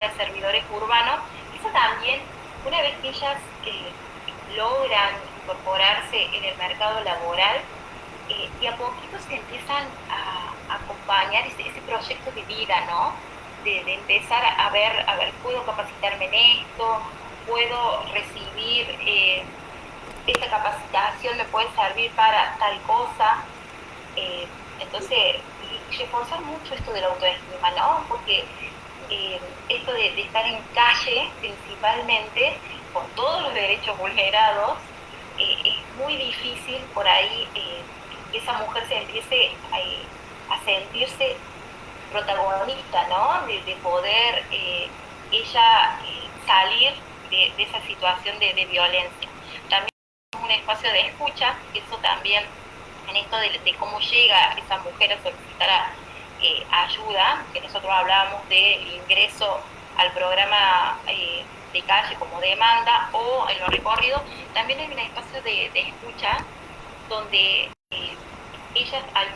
de servidores urbanos. Eso también, una vez que ellas logran incorporarse en el mercado laboral, y a poquito se empiezan a acompañar ese proyecto de vida, ¿no? De empezar a ver, puedo capacitarme en esto, puedo recibir esta capacitación, me puede servir para tal cosa. Entonces, y reforzar mucho esto de la autoestima, ¿no? Porque esto de estar en calle principalmente, con todos los derechos vulnerados, es muy difícil por ahí que esa mujer se empiece a sentirse protagonista, ¿no? De poder ella salir de esa situación de violencia. También es un espacio de escucha, eso también en esto de cómo llega esa mujer a solicitar ayuda, que nosotros hablábamos del ingreso al programa de calle como demanda o en lo recorrido, también hay un espacio de escucha donde ellas hay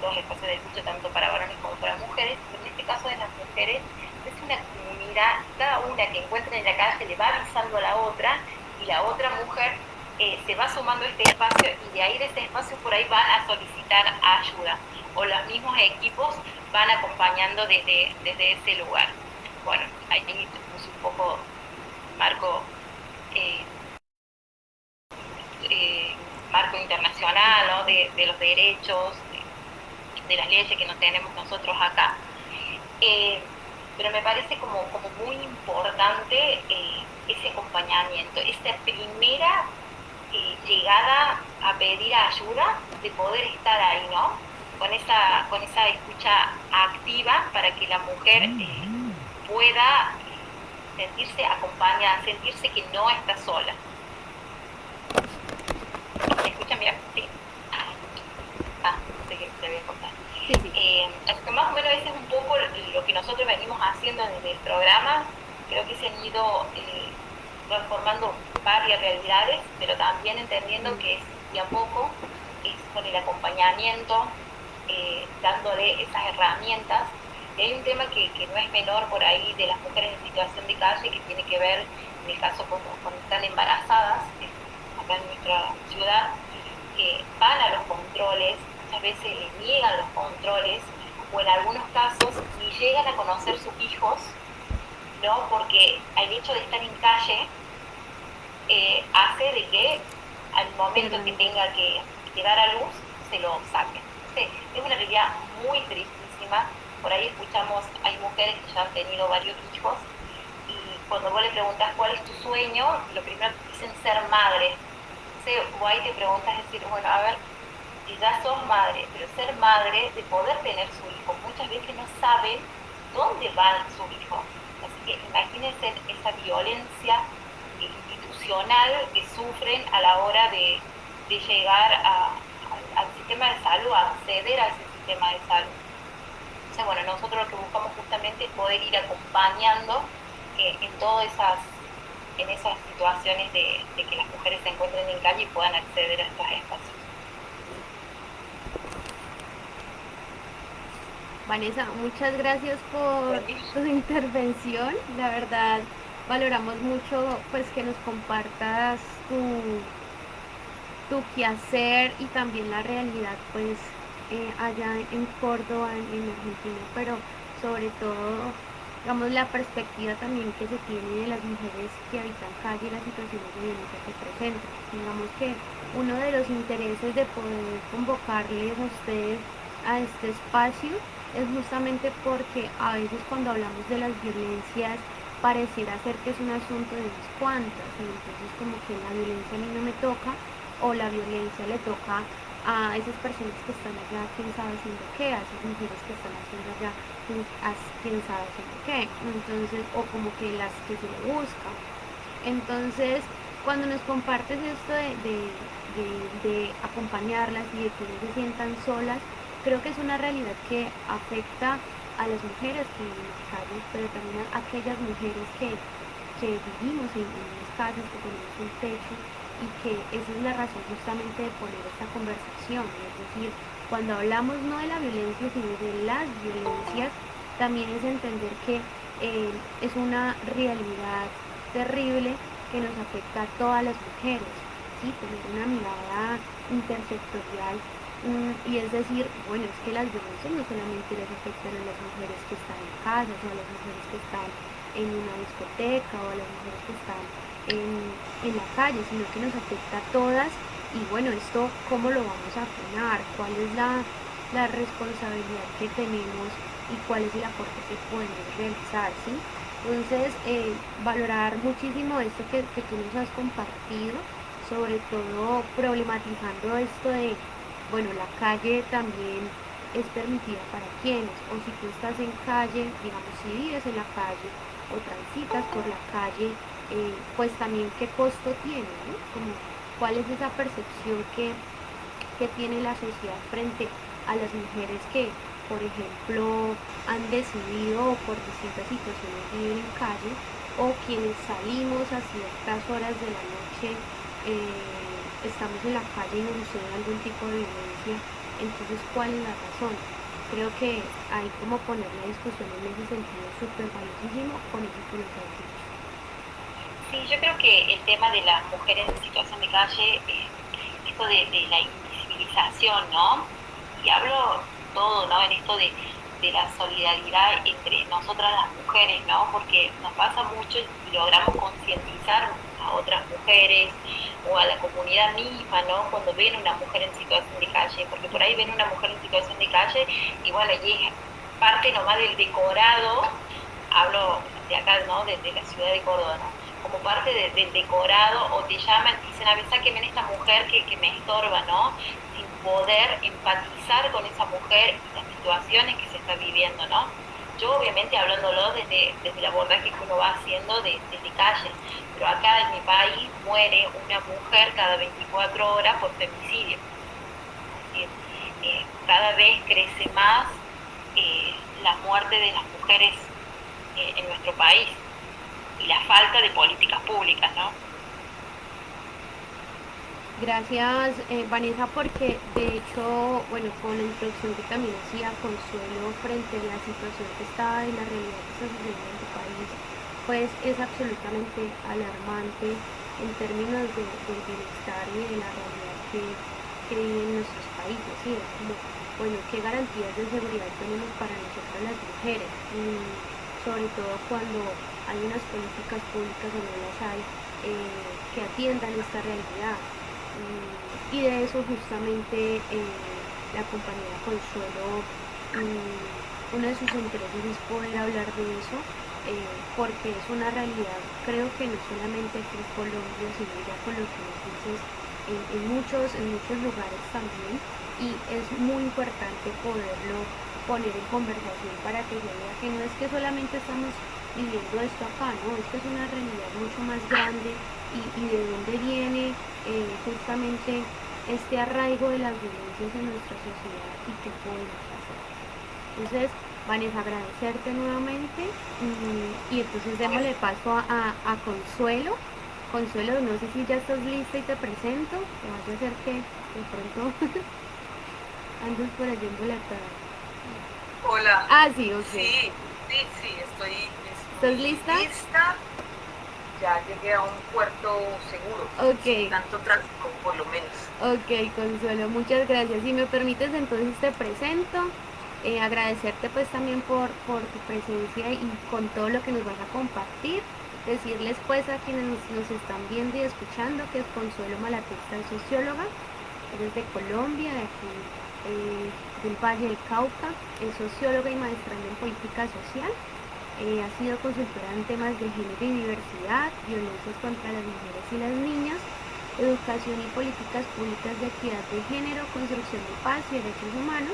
dos espacios de escucha tanto para varones como para mujeres, pero en este caso de las mujeres es una comunidad, cada una que encuentra en la calle le va avisando a la otra y la otra mujer se va sumando a este espacio y de ahí de ese espacio por ahí van a solicitar ayuda o los mismos equipos van acompañando desde ese lugar. Bueno, ahí puse un poco marco eh, eh, marco internacional, ¿no? De los derechos, de las leyes que no tenemos nosotros acá. Eh, pero me parece como muy importante ese acompañamiento, esa primera llegada a pedir ayuda, de poder estar ahí, ¿no? Con esa escucha activa para que la mujer pueda sentirse acompañada, sentirse que no está sola. ¿Me escuchan? Mira, sí. Sé que te voy a contar. Sí, sí. Así que más o menos ese es un poco lo que nosotros venimos haciendo desde el programa. Creo que se han ido transformando varias realidades, pero también entendiendo que es de a poco, es con el acompañamiento, dándole esas herramientas. Y hay un tema que no es menor por ahí de las mujeres en situación de calle, que tiene que ver, en el caso cuando están embarazadas, acá en nuestra ciudad, que van a los controles, muchas veces les niegan los controles, o en algunos casos ni llegan a conocer sus hijos, ¿no? Porque el hecho de estar en calle hace de que al momento que tenga que dar a luz, se lo saquen. Entonces, es una realidad muy tristísima. Por ahí escuchamos, hay mujeres que ya han tenido varios hijos y cuando vos le preguntas cuál es tu sueño, lo primero que dicen es ser madre. Entonces, vos ahí te preguntas, decir, bueno, a ver, si ya sos madre, pero ser madre, de poder tener su hijo, muchas veces no saben dónde va su hijo. Así que imagínense esa violencia institucional que sufren a la hora de llegar al sistema de salud, a acceder a ese sistema de salud. Entonces, bueno, nosotros lo que buscamos justamente es poder ir acompañando en todas en esas situaciones de que las mujeres se encuentren en calle y puedan acceder a estos espacios. Vanessa, muchas gracias por tu intervención. La verdad, valoramos mucho pues que nos compartas tu quehacer y también la realidad pues allá en Córdoba, en Argentina, pero sobre todo digamos la perspectiva también que se tiene de las mujeres que habitan calle y las situaciones de violencia que presentan. Digamos que uno de los intereses de poder convocarles a ustedes a este espacio es justamente porque a veces cuando hablamos de las violencias pareciera ser que es un asunto de unas cuantas, y entonces como que la violencia a mí no me toca o la violencia le toca a esas personas que están allá, quién sabe haciendo qué, a esas mujeres que están haciendo allá, quién sabe haciendo qué, entonces, o como que las que se le buscan. Entonces, cuando nos compartes esto de acompañarlas y de que no se sientan solas, creo que es una realidad que afecta a las mujeres que viven en las calles, pero también a aquellas mujeres que vivimos en las casas, que tenemos un techo y que esa es la razón justamente de poner esta conversación, es decir, cuando hablamos no de la violencia, sino de las violencias, también es entender que es una realidad terrible que nos afecta a todas las mujeres, ¿sí? Tener una mirada intersectorial, y es decir, bueno, es que las violencias no solamente les afectan a las mujeres que están en casas o a las mujeres que están en una discoteca o a las mujeres que están en la calle, sino que nos afecta a todas. Y bueno, esto, ¿cómo lo vamos a frenar? ¿Cuál es la responsabilidad que tenemos y cuál es el aporte que podemos realizar? ¿Sí? Entonces, valorar muchísimo esto que tú nos has compartido, sobre todo problematizando esto de, bueno, la calle también es permitida para quienes, o si tú estás en calle, digamos, si vives en la calle o transitas por la calle, pues también qué costo tiene, ¿no? Como cuál es esa percepción que tiene la sociedad frente a las mujeres que, por ejemplo, han decidido o por distintas situaciones viven en calle, o quienes salimos a ciertas horas de la noche, estamos en la calle y nos sucede algún tipo de violencia. Entonces, ¿cuál es la razón? Creo que hay como poner la discusión en ese sentido súper valiosísimo con eso que nos has dicho. Sí, yo creo que el tema de las mujeres en situación de calle, esto de la invisibilización, ¿no? Y hablo todo, ¿no? En esto de la solidaridad entre nosotras las mujeres, ¿no? Porque nos pasa mucho y logramos concientizar a otras mujeres o a la comunidad misma, ¿no? Cuando ven una mujer en situación de calle, porque por ahí ven una mujer en situación de calle y bueno, allí es parte nomás del decorado, hablo de acá, ¿no? De la ciudad de Córdoba, ¿no? Como parte del decorado, o te llaman y dicen, a ver, sáquenme esta mujer que me estorba, ¿no? Sin poder empatizar con esa mujer y las situaciones que se está viviendo, ¿no? Yo obviamente hablándolo desde el abordaje que uno va haciendo desde calles, pero acá en mi país muere una mujer cada 24 horas por femicidio. Es decir, cada vez crece más la muerte de las mujeres en nuestro país y la falta de políticas públicas, ¿no? Gracias, Vanessa, porque de hecho, bueno, con la introducción que también hacía Consuelo frente a la situación que está y la realidad que está sucediendo en tu país, pues es absolutamente alarmante en términos del bienestar y de la realidad que viven nuestros países. ¿Sí? Es como, bueno, qué garantías de seguridad tenemos para nosotras las mujeres, sobre todo cuando hay unas políticas públicas o no las hay, que atiendan esta realidad. Y de eso justamente, la compañera Consuelo, uno de sus intereses es poder hablar de eso, porque es una realidad, creo que no solamente aquí en Colombia, sino ya con lo que nos dices, en muchos lugares también, y es muy importante poderlo poner en conversación para que se vea que no es que solamente estamos viviendo esto acá, ¿no? Esto es una realidad mucho más grande, y de dónde viene, justamente este arraigo de las violencias en nuestra sociedad y qué podemos hacer. Entonces, Vanessa, agradecerte nuevamente, y entonces démosle paso a Consuelo. Consuelo, no sé si ya estás lista y te presento, o vaya a ser que de pronto andes por allí embolatada. Hola, Ah, sí, ok. sí, sí, sí, ¿Estás estoy lista? lista. Ya llegué a un puerto seguro, sin Ok, tanto tráfico, por lo menos. ok, Consuelo, muchas gracias. Si me permites, entonces te presento. Agradecerte pues también por tu presencia y con todo lo que nos vas a compartir. Decirles pues a quienes nos están viendo y escuchando que es Consuelo Malatesta, es socióloga, es de Colombia, de aquí, del Valle del Cauca, es socióloga y maestranda en política social. Ha sido consultora en temas de género y diversidad, violencias contra las mujeres y las niñas, educación y políticas públicas de equidad de género, construcción de paz y derechos humanos,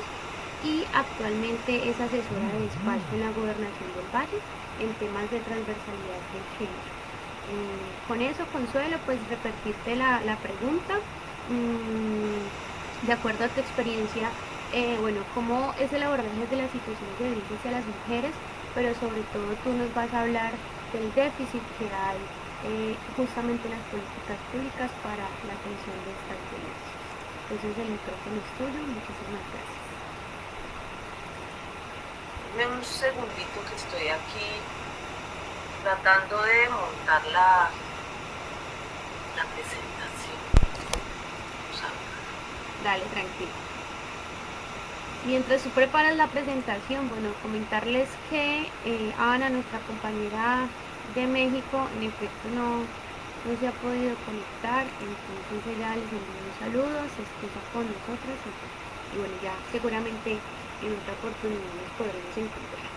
y actualmente es asesora de despacho en la Gobernación del Valle en temas de transversalidad del género. Con eso, Consuelo, pues repetirte la pregunta. De acuerdo a tu experiencia, bueno, ¿cómo es el abordaje de las situaciones de violencia hacia las mujeres? Pero sobre todo tú nos vas a hablar del déficit que hay, justamente en las políticas públicas para la atención de estas violencias. Entonces el micrófono es tuyo, muchísimas gracias. Dame un segundito que estoy aquí tratando de montar la presentación. Vamos a ver. Dale, tranquilo. Mientras tú preparas la presentación, bueno, comentarles que Ana, nuestra compañera de México, en efecto no se ha podido conectar, entonces ella les envió un saludo, se excusa con nosotros y bueno, ya seguramente en otra oportunidad nos podremos encontrar.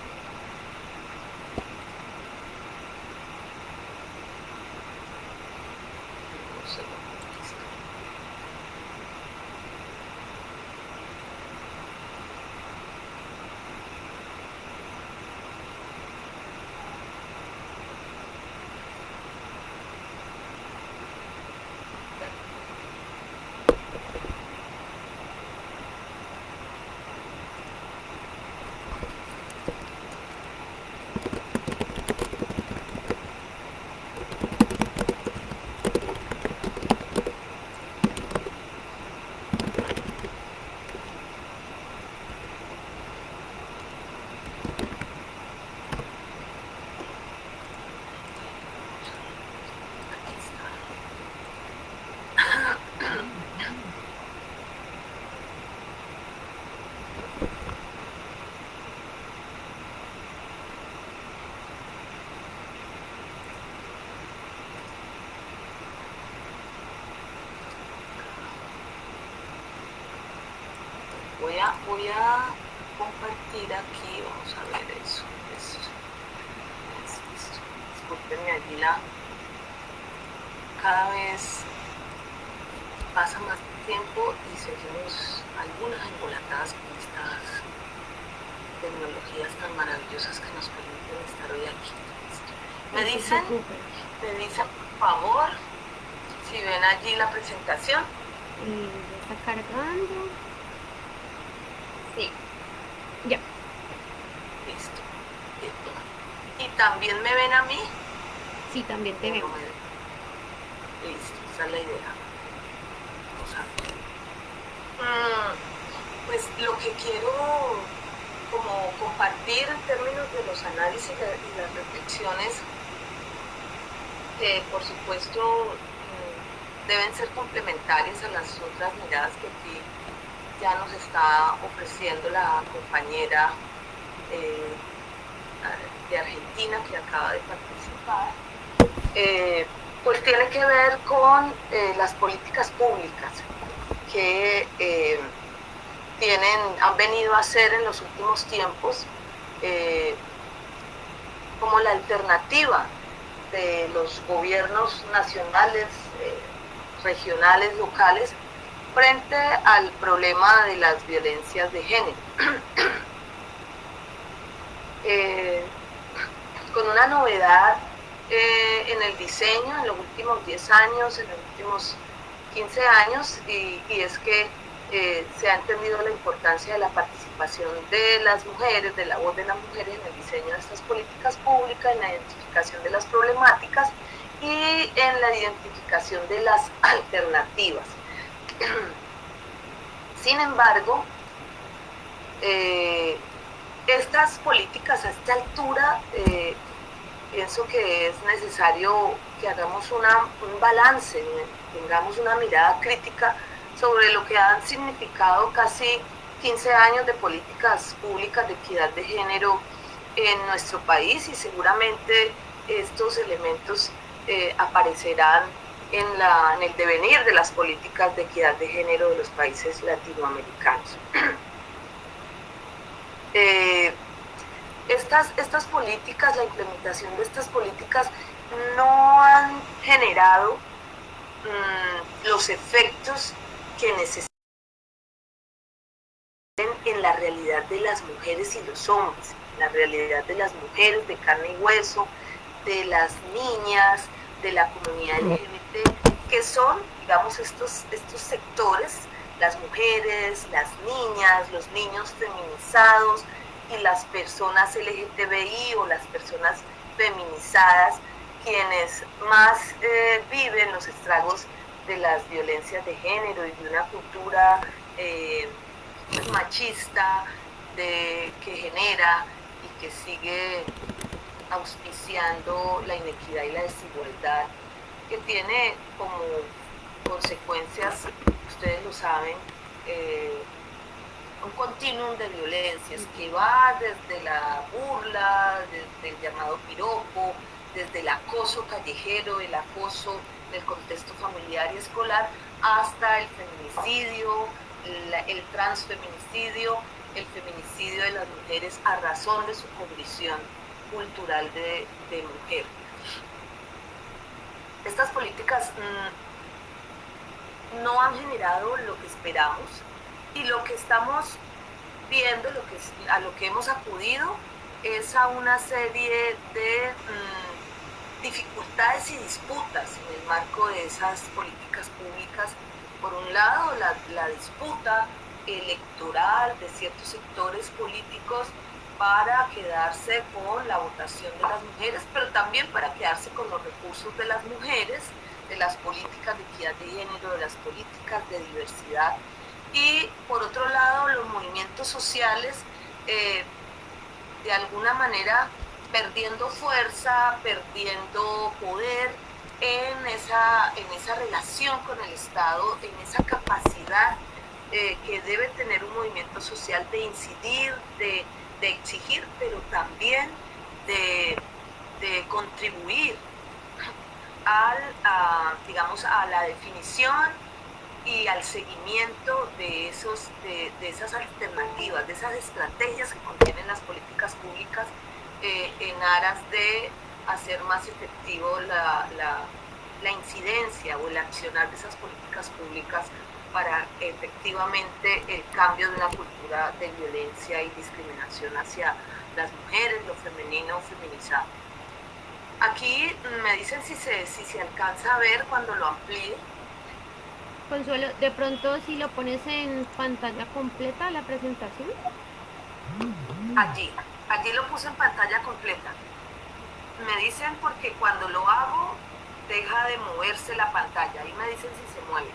Voy a compartir aquí, vamos a ver eso. Discúlpenme allí cada vez pasa más tiempo y seguimos algunas embolatadas con estas tecnologías tan maravillosas que nos permiten estar hoy aquí. Me dicen, por favor, si ven allí la presentación. Ya está cargando. Sí. Ya. Listo. ¿Y también me ven a mí? Sí, también te vemos. Listo, esa es la idea. Vamos a ver. Pues lo que quiero como compartir en términos de los análisis y las reflexiones, por supuesto deben ser complementarias a las otras miradas que aquí ya nos está ofreciendo la compañera de Argentina que acaba de participar, pues tiene que ver con las políticas públicas que han venido a ser en los últimos tiempos como la alternativa de los gobiernos nacionales, regionales, locales, frente al problema de las violencias de género. Con una novedad en el diseño en los últimos 10 años, en los últimos 15 años, y es que se ha entendido la importancia de la participación de las mujeres, de la voz de las mujeres en el diseño de estas políticas públicas, en la identificación de las problemáticas y en la identificación de las alternativas. Sin embargo, estas políticas a esta altura, pienso que es necesario que hagamos un balance, tengamos una mirada crítica sobre lo que han significado casi 15 años de políticas públicas de equidad de género en nuestro país, y seguramente estos elementos aparecerán en el devenir de las políticas de equidad de género de los países latinoamericanos. Estas políticas, la implementación de estas políticas no han generado los efectos que necesitan en la realidad de las mujeres y los hombres, la realidad de las mujeres de carne y hueso, de las niñas, de la comunidad LGBT, que son, digamos, estos sectores, las mujeres, las niñas, los niños feminizados y las personas LGTBI o las personas feminizadas, quienes más viven los estragos de las violencias de género y de una cultura machista que genera y que sigue auspiciando la inequidad y la desigualdad, que tiene como consecuencias, ustedes lo saben, un continuum de violencias que va desde la burla, desde el llamado piropo, desde el acoso callejero, el acoso del contexto familiar y escolar, hasta el feminicidio, el transfeminicidio, el feminicidio de las mujeres a razón de su condición cultural de mujer. Estas políticas no han generado lo que esperamos, y lo que estamos viendo, a lo que hemos acudido, es a una serie de dificultades y disputas en el marco de esas políticas públicas. Por un lado, la disputa electoral de ciertos sectores políticos para quedarse con la votación de las mujeres, pero también para quedarse con los recursos de las mujeres, de las políticas de equidad de género, de las políticas de diversidad. Y por otro lado, los movimientos sociales, de alguna manera, perdiendo fuerza, perdiendo poder en esa relación con el Estado, en esa capacidad que debe tener un movimiento social de incidir, de exigir, pero también de contribuir digamos, a la definición y al seguimiento de esas alternativas, de esas estrategias que contienen las políticas públicas, en aras de hacer más efectivo la incidencia o el accionar de esas políticas públicas para efectivamente el cambio de una cultura de violencia y discriminación hacia las mujeres, lo femenino, feminizado. Aquí me dicen si se alcanza a ver cuando lo amplíe. Consuelo, de pronto si lo pones en pantalla completa la presentación. Allí lo puse en pantalla completa. Me dicen porque cuando lo hago deja de moverse la pantalla. Ahí me dicen si se mueve.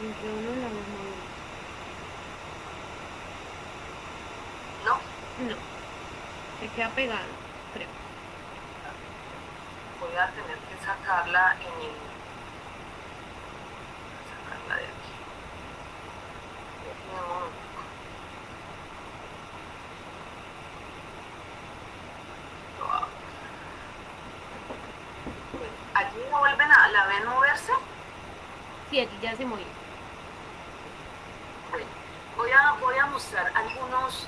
Yo no la veo mover. ¿No? No, se queda pegado, creo. Voy a tener que sacarla sacarla de aquí. Allí la ven moverse. Sí, aquí ya se movió. Bueno, voy a mostrar algunos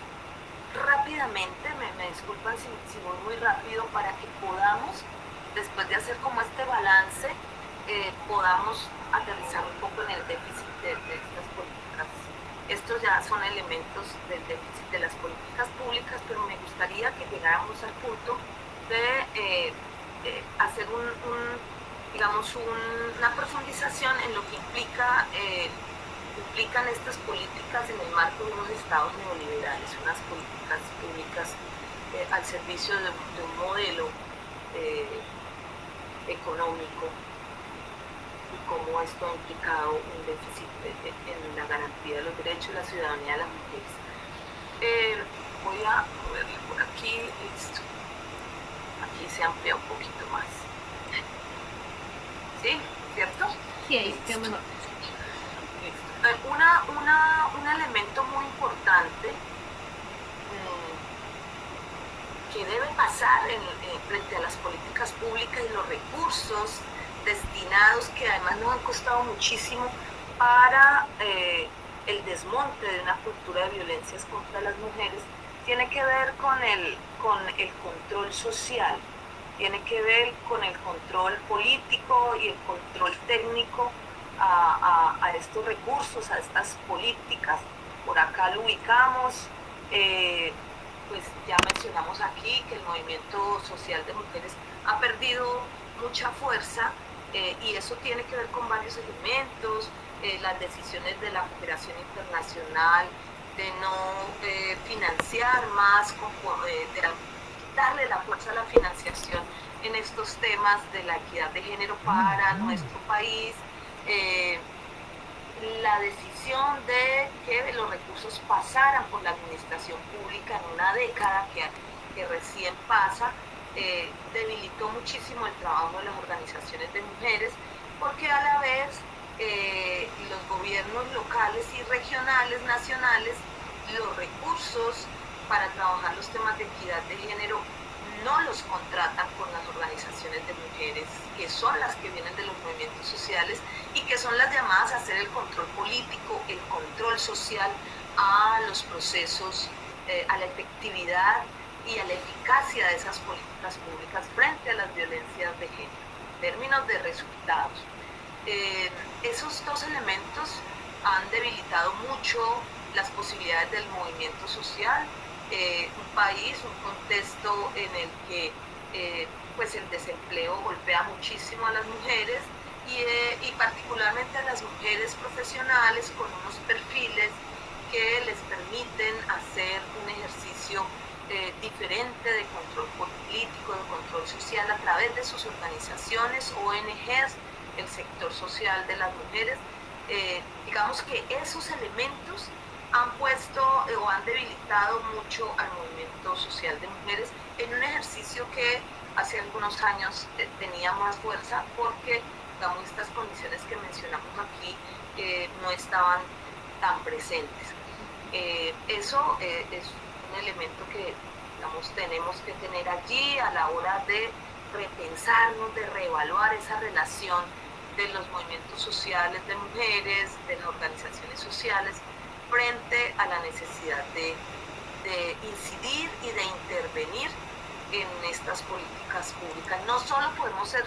rápidamente, me disculpan si voy muy rápido, para que podamos, después de hacer como este balance, podamos aterrizar un poco en el déficit de estas políticas. Estos ya son elementos del déficit de las políticas públicas, pero me gustaría que llegáramos al punto de hacer digamos, una profundización en lo que implican estas políticas en el marco de unos estados neoliberales, unas políticas públicas al servicio de un modelo económico, y cómo esto ha implicado un déficit en la garantía de los derechos de la ciudadanía de las mujeres. Voy a moverle por aquí, listo. Aquí se amplía un poquito más. ¿Sí? ¿Cierto? Sí, ahí quedó mejor. Un elemento muy importante que debe pasar frente a las políticas públicas y los recursos destinados, que además nos han costado muchísimo para el desmonte de una cultura de violencias contra las mujeres, tiene que ver con el control social, tiene que ver con el control político y el control técnico a estos recursos, a estas políticas. Por acá lo ubicamos. Pues ya mencionamos aquí que el movimiento social de mujeres ha perdido mucha fuerza, y eso tiene que ver con varios elementos, las decisiones de la cooperación internacional, de no financiar más, de darle la fuerza a la financiación en estos temas de la equidad de género para nuestro país, la decisión decisión de que los recursos pasaran por la administración pública en una década que recién pasa, debilitó muchísimo el trabajo de las organizaciones de mujeres, porque a la vez los gobiernos locales y regionales, nacionales, los recursos para trabajar los temas de equidad de género no los contratan con las organizaciones de mujeres, que son las que vienen de los movimientos sociales y que son las llamadas a hacer el control político, el control social a los procesos, a la efectividad y a la eficacia de esas políticas públicas frente a las violencias de género, en términos de resultados. Esos dos elementos han debilitado mucho las posibilidades del movimiento social, un país, un contexto en el que pues el desempleo golpea muchísimo a las mujeres y particularmente a las mujeres profesionales con unos perfiles que les permiten hacer un ejercicio diferente de control político, de control social a través de sus organizaciones, ONGs, el sector social de las mujeres. Digamos que esos elementos han puesto o han debilitado mucho al movimiento social de mujeres en un ejercicio que hace algunos años tenía más fuerza porque, digamos, estas condiciones que mencionamos aquí no estaban tan presentes. Eso es un elemento que, digamos, tenemos que tener allí a la hora de repensarnos, de reevaluar esa relación de los movimientos sociales de mujeres, de las organizaciones sociales, frente a la necesidad de incidir y de intervenir en estas políticas públicas. No solo podemos ser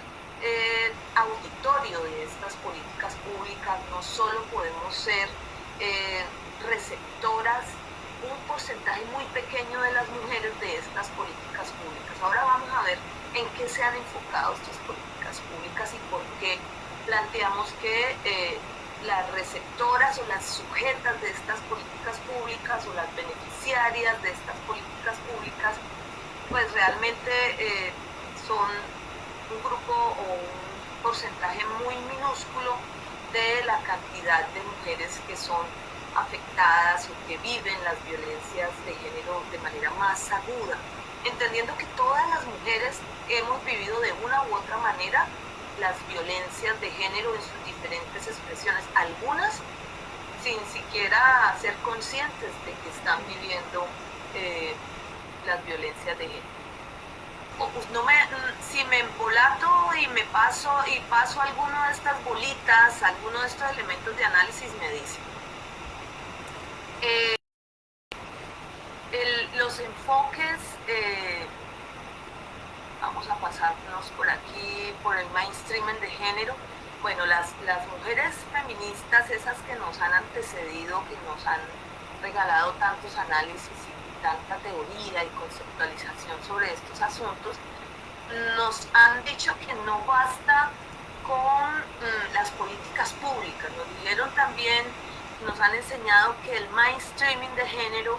auditorio de estas políticas públicas, no solo podemos ser receptoras, un porcentaje muy pequeño de las mujeres de estas políticas públicas. Ahora vamos a ver en qué se han enfocado estas políticas públicas y por qué planteamos que las receptoras o las sujetas de estas políticas públicas o las beneficiarias de estas políticas públicas pues realmente son un grupo o un porcentaje muy minúsculo de la cantidad de mujeres que son afectadas o que viven las violencias de género de manera más aguda, entendiendo que todas las mujeres hemos vivido de una u otra manera las violencias de género en sus diferentes expresiones, algunas sin siquiera ser conscientes de que están viviendo las violencias de género. Si me embolato y paso alguno de estas bolitas, alguno de estos elementos de análisis, me dicen. Los enfoques, vamos a pasarnos por aquí, por el mainstreaming de género. Bueno, las mujeres feministas, esas que nos han antecedido, que nos han regalado tantos análisis y tanta teoría y conceptualización sobre estos asuntos, nos han dicho que no basta con las políticas públicas. Nos dijeron también, nos han enseñado que el mainstreaming de género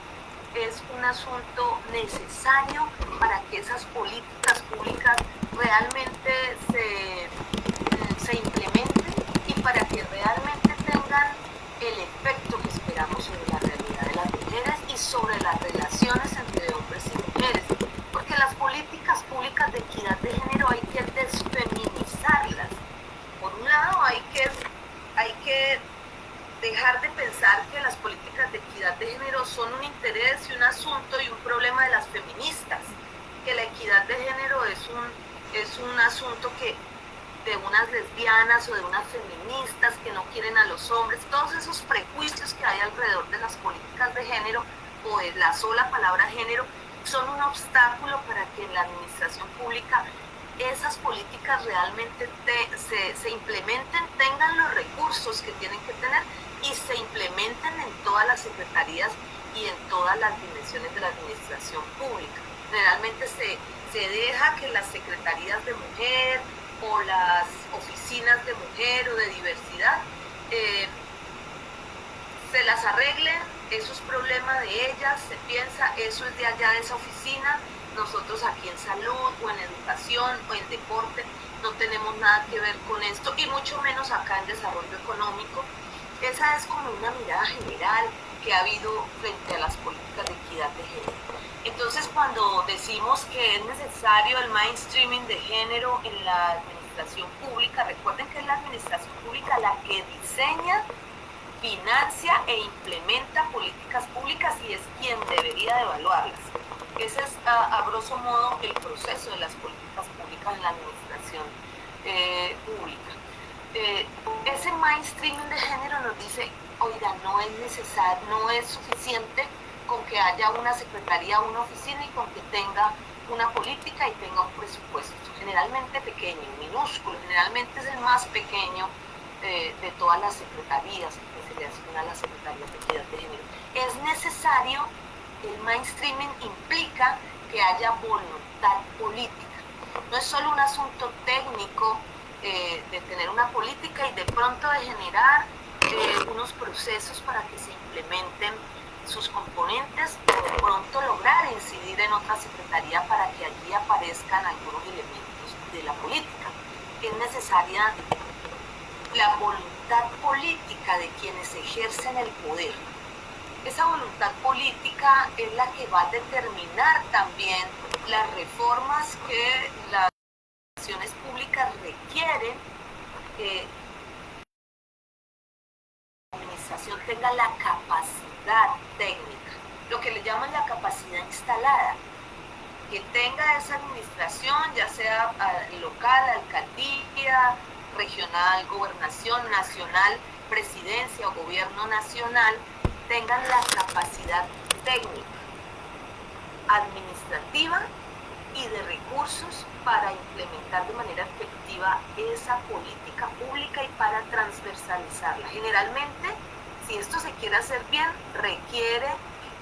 es un asunto necesario para que esas políticas públicas realmente se implementen y para que realmente tengan el efecto que esperamos sobre la realidad de las mujeres y sobre las relaciones entre hombres y mujeres. Porque las políticas públicas de equidad de género hay que desfeminizarlas. Por un lado hay que dejar de pensar que las políticas de equidad de género son un interés y un asunto y un problema de las feministas, que la equidad de género es un asunto que de unas lesbianas o de unas feministas que no quieren a los hombres, todos esos prejuicios que hay alrededor de las políticas de género o de la sola palabra género son un obstáculo para que en la administración pública esas políticas realmente se implementen, tengan los recursos que tienen que tener y se implementen en todas las secretarías y en todas las dimensiones de la administración pública. Generalmente se deja que las secretarías de mujer o las oficinas de mujer o de diversidad se las arreglen, eso es problema de ellas, se piensa, eso es de allá de esa oficina, nosotros aquí en salud o en educación o en deporte no tenemos nada que ver con esto y mucho menos acá en desarrollo económico. Esa es como una mirada general que ha habido frente a las políticas de equidad de género. Entonces, cuando decimos que es necesario el mainstreaming de género en la administración pública, recuerden que es la administración pública la que diseña, financia e implementa políticas públicas y es quien debería de evaluarlas. Ese es, a grosso modo, el proceso de las políticas públicas en la administración pública. Ese mainstreaming de género nos dice, oiga, no es necesario, no es suficiente con que haya una secretaría, una oficina y con que tenga una política y tenga un presupuesto, generalmente pequeño, minúsculo, generalmente es el más pequeño de todas las secretarías que se le asigna a la Secretaría de Equidad de Género. Es necesario, el mainstreaming implica que haya voluntad política. No es solo un asunto técnico de tener una política y de pronto de generar unos procesos para que se implementen sus componentes o de pronto lograr incidir en otra secretaría para que allí aparezcan algunos elementos de la política. Es necesaria la voluntad política de quienes ejercen el poder. Esa voluntad política es la que va a determinar también las reformas que las administraciones públicas requieren que la administración tenga la capacidad técnica, lo que le llaman la capacidad instalada, que tenga esa administración, ya sea local, alcaldía, regional, gobernación, nacional, presidencia o gobierno nacional, tengan la capacidad técnica, administrativa y de recursos para implementar de manera efectiva esa política pública y para transversalizarla. Generalmente, si esto se quiere hacer bien, requiere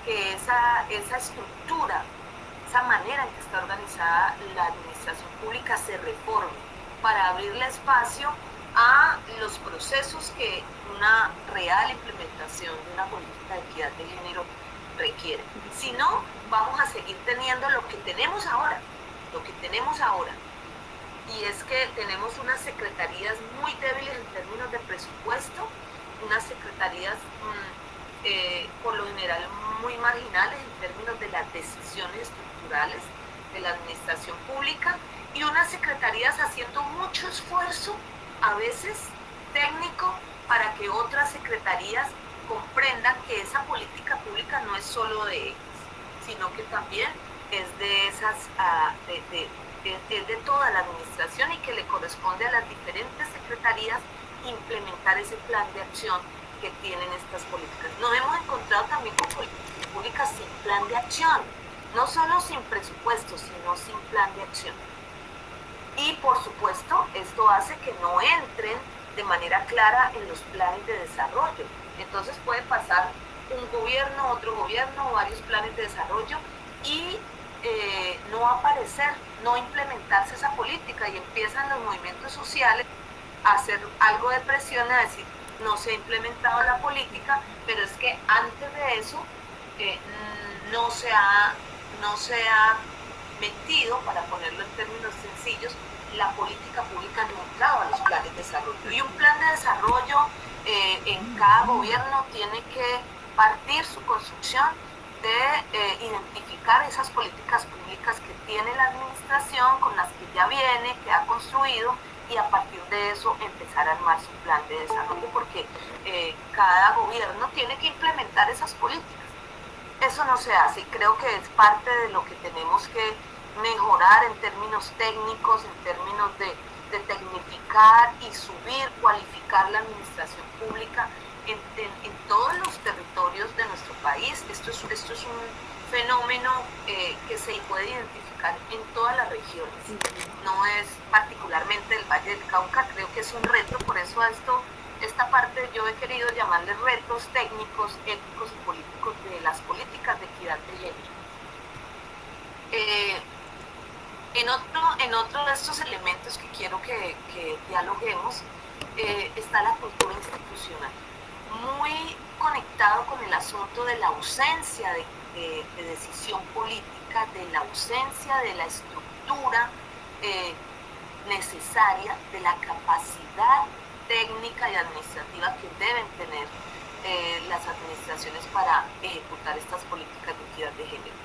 que esa estructura, esa manera en que está organizada la administración pública se reforme para abrirle espacio a los procesos que una real implementación de una política de equidad de género requiere. Si no, vamos a seguir teniendo lo que tenemos ahora, y es que tenemos unas secretarías muy débiles en términos de presupuesto, unas secretarías por lo general muy marginales en términos de las decisiones estructurales de la administración pública y unas secretarías haciendo mucho esfuerzo, a veces técnico, para que otras secretarías comprendan que esa política pública no es solo de ellas, sino que también es de esas, es de toda la administración y que le corresponde a las diferentes secretarías implementar ese plan de acción que tienen estas políticas. Nos hemos encontrado también con políticas públicas sin plan de acción, no solo sin presupuesto, sino sin plan de acción. Y por supuesto, esto hace que no entren de manera clara en los planes de desarrollo. Entonces puede pasar un gobierno, otro gobierno, varios planes de desarrollo y no aparecer, no implementarse esa política y empiezan los movimientos sociales a hacer algo de presión, a decir, no se ha implementado la política, pero es que antes de eso no se ha metido, para ponerlo en términos sencillos, la política pública no ha entrado a los planes de desarrollo. Y un plan de desarrollo en cada gobierno tiene que partir su construcción de identificar esas políticas públicas que tiene la administración, con las que ya viene, que ha construido, y a partir de eso empezar a armar su plan de desarrollo, porque cada gobierno tiene que implementar esas políticas. Eso no se hace y creo que es parte de lo que tenemos que mejorar en términos técnicos, en términos de tecnificar y subir, cualificar la administración pública en todos los territorios de nuestro país. Esto es un fenómeno que se puede identificar en todas las regiones, no es particularmente el Valle del Cauca. Creo que es un reto, por eso esta parte yo he querido llamarle retos técnicos, éticos y políticos de las políticas de equidad de género. En otro de estos elementos que quiero que dialoguemos está la cultura institucional, muy conectado con el asunto de la ausencia de decisión política, de la ausencia de la estructura necesaria, de la capacidad técnica y administrativa que deben tener las administraciones para ejecutar estas políticas de equidad de género.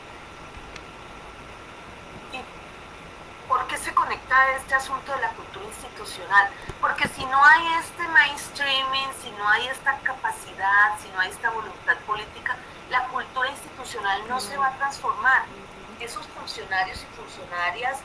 ¿Y por qué se conecta este asunto de la cultura institucional? Porque si no hay este mainstreaming, si no hay esta capacidad, si no hay esta voluntad política, la cultura institucional no se va a transformar. Esos funcionarios y funcionarias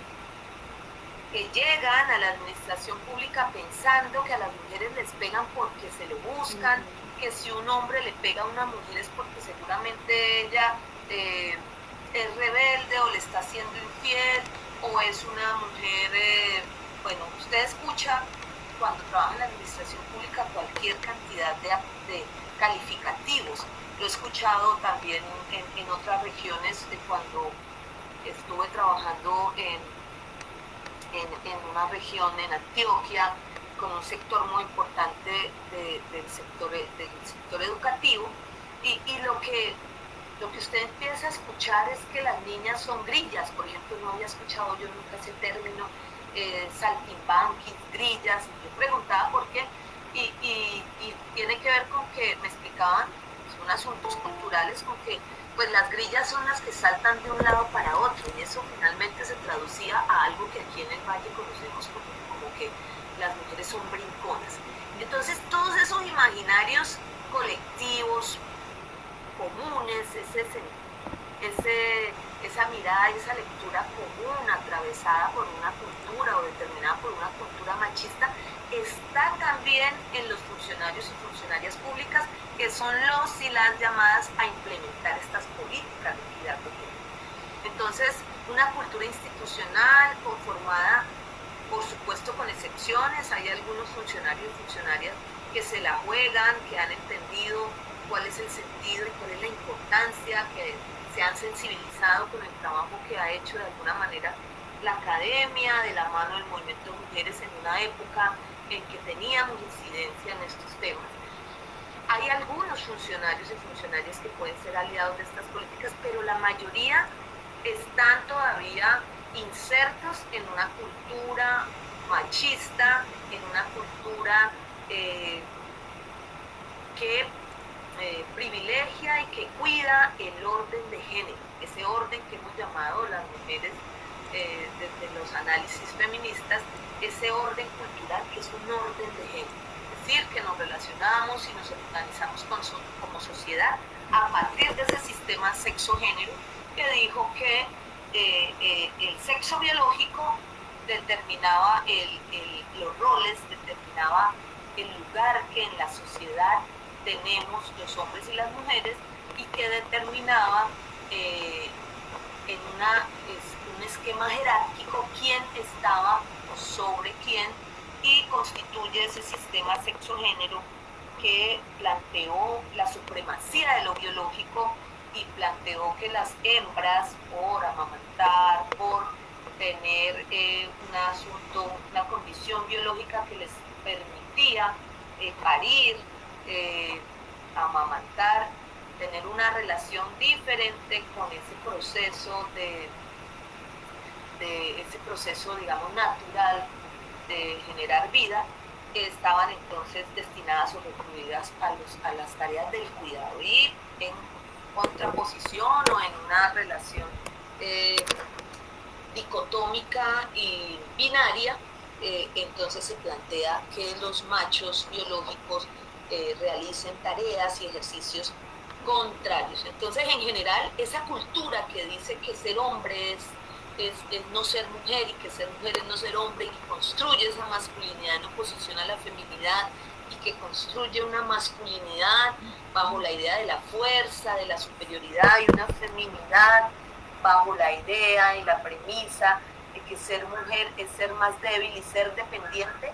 que llegan a la administración pública pensando que a las mujeres les pegan porque se lo buscan, que si un hombre le pega a una mujer es porque seguramente ella es rebelde o le está siendo infiel, o es una mujer, bueno, usted escucha cuando trabaja en la administración pública cualquier cantidad de calificativos. Lo he escuchado también en otras regiones cuando estuve trabajando en una región en Antioquia con un sector muy importante del sector educativo, y lo que usted empieza a escuchar es que las niñas son grillas. Por ejemplo, no había escuchado yo nunca ese término, saltimbanquis, grillas. Yo preguntaba por qué, y tiene que ver con que me explicaban, son asuntos culturales, con que pues las grillas son las que saltan de un lado para otro, y eso finalmente se traducía a algo que aquí en el Valle conocemos como que las mujeres son brinconas. Entonces todos esos imaginarios colectivos, comunes, esa mirada y esa lectura común atravesada por una cultura o determinada por una cultura machista, está también en los funcionarios y funcionarias públicas, que son los y las llamadas a implementar estas políticas de equidad de género. Entonces, una cultura institucional conformada, por supuesto con excepciones, hay algunos funcionarios y funcionarias que se la juegan, que han entendido cuál es el sentido y cuál es la importancia, que se han sensibilizado con el trabajo que ha hecho de alguna manera la academia, de la mano del movimiento de mujeres en una época en que teníamos incidencia en estos temas. Hay algunos funcionarios y funcionarias que pueden ser aliados de estas políticas, pero la mayoría están todavía insertos en una cultura machista, en una cultura que privilegia y que cuida el orden de género, ese orden que hemos llamado las mujeres desde los análisis feministas, ese orden cultural que es un orden de género. Es decir, que nos relacionamos y nos organizamos como sociedad a partir de ese sistema sexo-género que dijo que el sexo biológico determinaba los roles, determinaba el lugar que en la sociedad tenemos los hombres y las mujeres, y que determinaba en un esquema jerárquico quién estaba sobre quién, y constituye ese sistema sexo-género que planteó la supremacía de lo biológico y planteó que las hembras, por amamantar, por tener una condición biológica que les permitía parir, amamantar, tener una relación diferente con ese proceso, digamos, natural de generar vida, que estaban entonces destinadas o recluidas a las tareas del cuidado, y en contraposición o en una relación dicotómica y binaria, entonces se plantea que los machos biológicos realicen tareas y ejercicios contrarios. Entonces, en general, esa cultura que dice que ser hombre es no ser mujer, y que ser mujer es no ser hombre, y que construye esa masculinidad en oposición a la feminidad, y que construye una masculinidad bajo la idea de la fuerza, de la superioridad, y una feminidad bajo la idea y la premisa de que ser mujer es ser más débil y ser dependiente.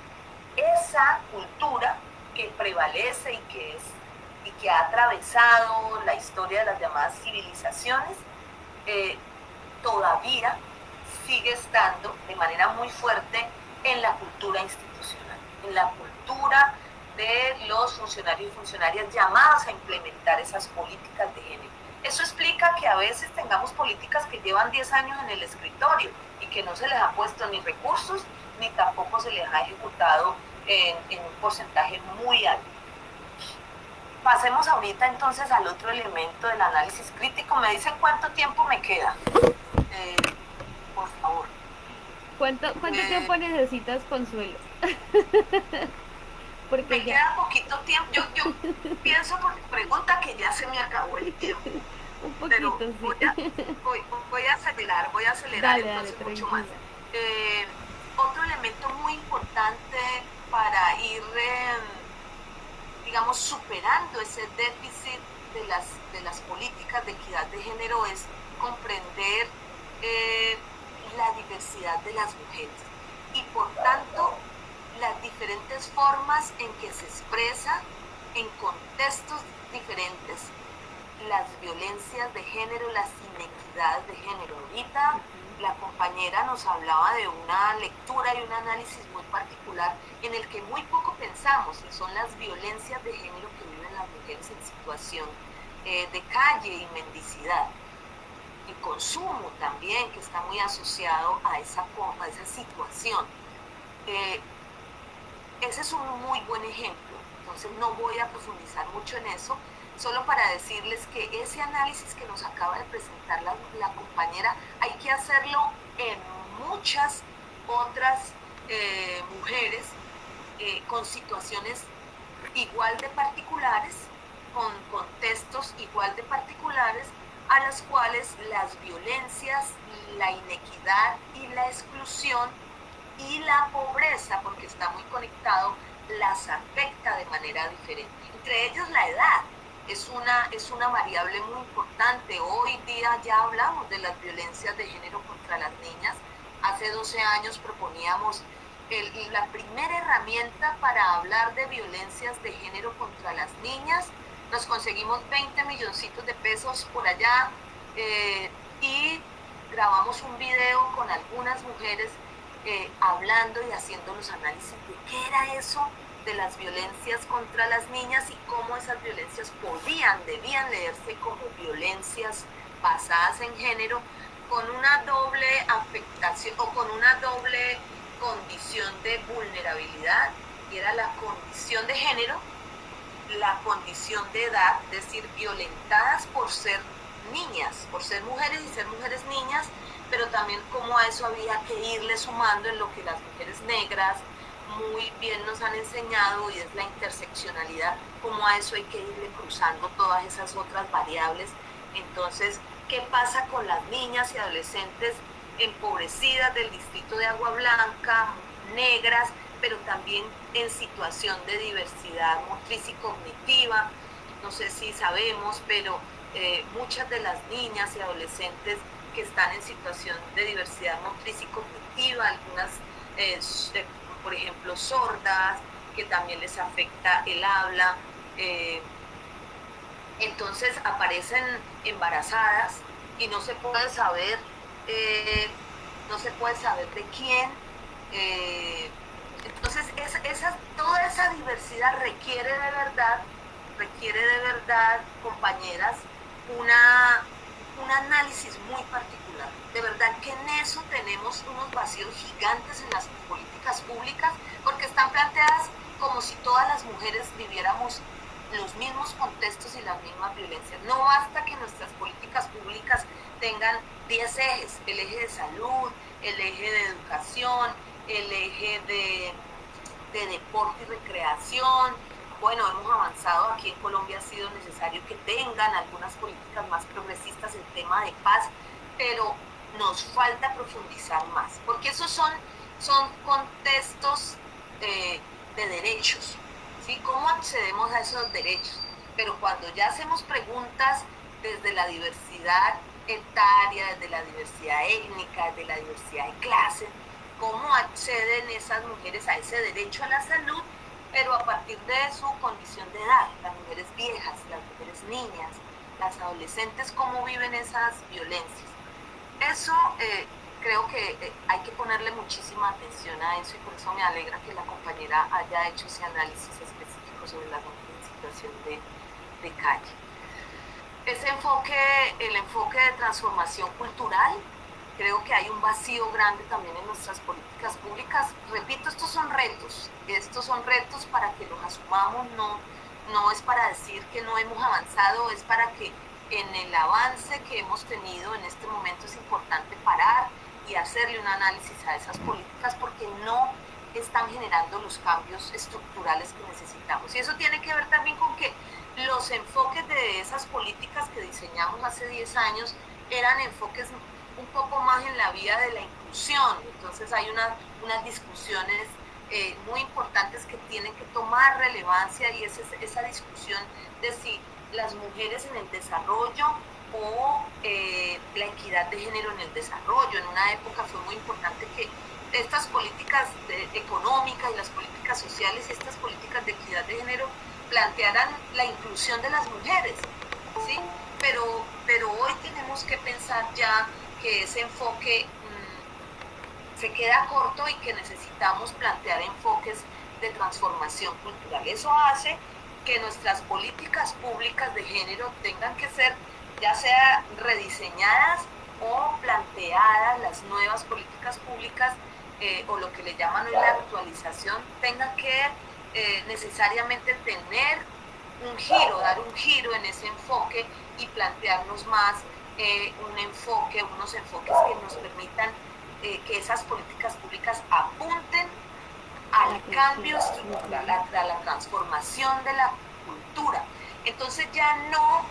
Esa cultura que prevalece y que ha atravesado la historia de las llamadas civilizaciones, todavía sigue estando de manera muy fuerte en la cultura institucional, en la cultura de los funcionarios y funcionarias llamadas a implementar esas políticas de género. Eso explica que a veces tengamos políticas que llevan 10 años en el escritorio y que no se les ha puesto ni recursos, ni tampoco se les ha ejecutado en un porcentaje muy alto. Pasemos ahorita entonces al otro elemento del análisis crítico. Me dicen cuánto tiempo me queda, por favor. ¿Cuánto tiempo necesitas, Consuelo? Porque me queda poquito tiempo. Yo pienso por pregunta que ya se me acabó el tiempo. Un poquito, pero sí. voy a acelerar Dale, entonces mucho tranquila. más. Otro elemento muy importante para ir, digamos, superando ese déficit de las políticas de equidad de género es comprender la diversidad de las mujeres y por tanto las diferentes formas en que se expresa en contextos diferentes las violencias de género, las inequidades de género. Ahorita la compañera nos hablaba de una lectura y un análisis muy particular en el que muy poco pensamos, y son las violencias de género que viven las mujeres en situación de calle y mendicidad. Y consumo también, que está muy asociado a esa situación. Ese es un muy buen ejemplo, entonces no voy a profundizar mucho en eso, solo para decirles que ese análisis que nos acaba de presentar la compañera hay que hacerlo en muchas otras mujeres con situaciones igual de particulares, con contextos igual de particulares, a las cuales las violencias, la inequidad y la exclusión y la pobreza, porque está muy conectado, las afecta de manera diferente. Entre ellos la edad es una variable muy importante. Hoy día ya hablamos de las violencias de género contra las niñas. Hace 12 años proponíamos la primera herramienta para hablar de violencias de género contra las niñas. Nos conseguimos 20 milloncitos de pesos por allá y grabamos un video con algunas mujeres hablando y haciendo los análisis de qué era eso de las violencias contra las niñas y cómo esas violencias debían leerse como violencias basadas en género, con una doble afectación o con una doble condición de vulnerabilidad, y era la condición de género, la condición de edad, es decir, violentadas por ser niñas, por ser mujeres y ser mujeres niñas, pero también como a eso había que irle sumando en lo que las mujeres negras muy bien nos han enseñado, y es la interseccionalidad, como a eso hay que irle cruzando todas esas otras variables. Entonces, ¿qué pasa con las niñas y adolescentes empobrecidas del distrito de Agua Blanca, negras, pero también en situación de diversidad motriz y cognitiva? No sé si sabemos, pero muchas de las niñas y adolescentes que están en situación de diversidad motriz y cognitiva, algunas, por ejemplo, sordas, que también les afecta el habla, entonces aparecen embarazadas y no se puede saber, de quién. Entonces toda esa diversidad requiere de verdad, compañeras, un análisis muy particular. De verdad que en eso tenemos unos vacíos gigantes en las políticas públicas, porque están planteadas como si todas las mujeres viviéramos los mismos contextos y las mismas violencias. No basta que nuestras políticas públicas tengan 10 ejes, el eje de salud, el eje de educación, el eje de deporte y recreación. Bueno, hemos avanzado, aquí en Colombia ha sido necesario que tengan algunas políticas más progresistas en tema de paz, pero nos falta profundizar más, porque esos son contextos de derechos, ¿sí? ¿Cómo accedemos a esos derechos? Pero cuando ya hacemos preguntas desde la diversidad etaria, desde la diversidad étnica, desde la diversidad de clase, ¿cómo acceden esas mujeres a ese derecho a la salud? Pero a partir de su condición de edad, las mujeres viejas, las mujeres niñas, las adolescentes, ¿cómo viven esas violencias? Eso creo que hay que ponerle muchísima atención a eso, y por eso me alegra que la compañera haya hecho ese análisis específico sobre las mujeres en situación de calle. El enfoque de transformación cultural creo que hay un vacío grande también en nuestras políticas públicas. Repito, estos son retos para que los asumamos, no es para decir que no hemos avanzado, es para que en el avance que hemos tenido en este momento es importante parar y hacerle un análisis a esas políticas porque no están generando los cambios estructurales que necesitamos. Y eso tiene que ver también con que los enfoques de esas políticas que diseñamos hace 10 años eran enfoques un poco más en la vía de la inclusión. Entonces hay unas discusiones muy importantes que tienen que tomar relevancia y es esa discusión de si las mujeres en el desarrollo o la equidad de género en el desarrollo. En una época fue muy importante que estas políticas económicas y las políticas sociales y estas políticas de equidad de género plantearan la inclusión de las mujeres, ¿sí? Pero hoy tenemos que pensar ya que ese enfoque se queda corto y que necesitamos plantear enfoques de transformación cultural. Eso hace que nuestras políticas públicas de género tengan que ser ya sea rediseñadas o planteadas, las nuevas políticas públicas o lo que le llaman hoy la actualización, tengan que necesariamente tener un giro, dar un giro en ese enfoque y plantearnos más unos enfoques que nos permitan que esas políticas públicas apunten al cambio estructural, a la transformación de la cultura. Entonces ya no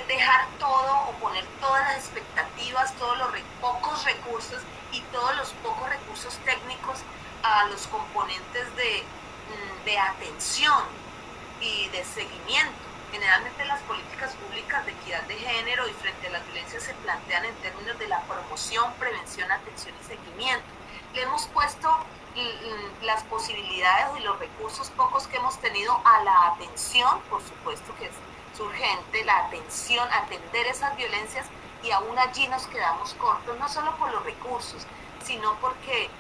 dejar todo o poner todas las expectativas, todos los pocos recursos y todos los pocos recursos técnicos a los componentes de atención y de seguimiento. Generalmente las políticas públicas de equidad de género y frente a las violencias se plantean en términos de la promoción, prevención, atención y seguimiento. Le hemos puesto las posibilidades y los recursos pocos que hemos tenido a la atención, por supuesto que es urgente la atención, atender esas violencias y aún allí nos quedamos cortos, no solo por los recursos, sino porque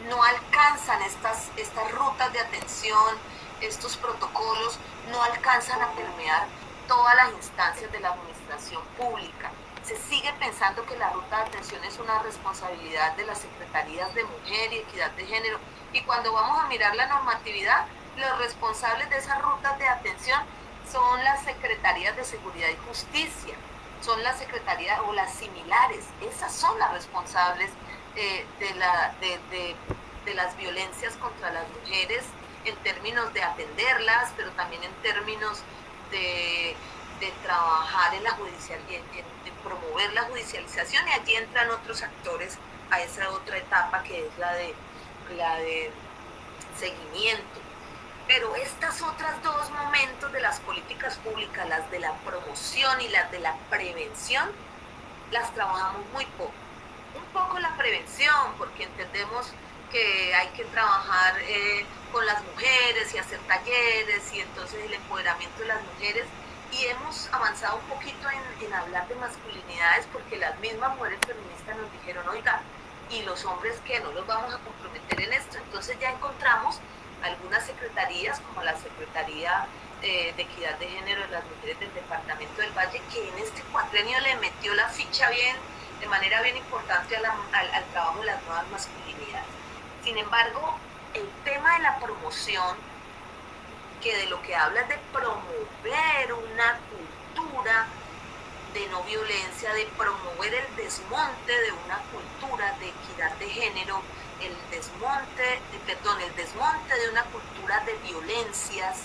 no alcanzan estas rutas de atención, estos protocolos no alcanzan a permear todas las instancias de la administración pública. Se sigue pensando que la ruta de atención es una responsabilidad de las secretarías de mujer y equidad de género y cuando vamos a mirar la normatividad, los responsables de esas rutas de atención son las secretarías de seguridad y justicia, son las secretarías o las similares, esas son las responsables de las violencias contra las mujeres en términos de atenderlas, pero también en términos de trabajar en la en promover la judicialización y allí entran otros actores a esa otra etapa que es la de seguimiento. Pero estas otras dos momentos de las políticas públicas, las de la promoción y las de la prevención, las trabajamos muy poco. Un poco la prevención, porque entendemos que hay que trabajar con las mujeres y hacer talleres y entonces el empoderamiento de las mujeres y hemos avanzado un poquito en hablar de masculinidades porque las mismas mujeres feministas nos dijeron, oiga, y los hombres que no los vamos a comprometer en esto, entonces ya encontramos algunas secretarías como la Secretaría de Equidad de Género de las Mujeres del Departamento del Valle que en este cuatrenio le metió la ficha de manera bien importante al trabajo de las nuevas masculinidades. Sin embargo, el tema de la promoción, que de lo que habla es de promover una cultura de no violencia, de promover el desmonte de una cultura de equidad de género, el desmonte de una cultura de violencias,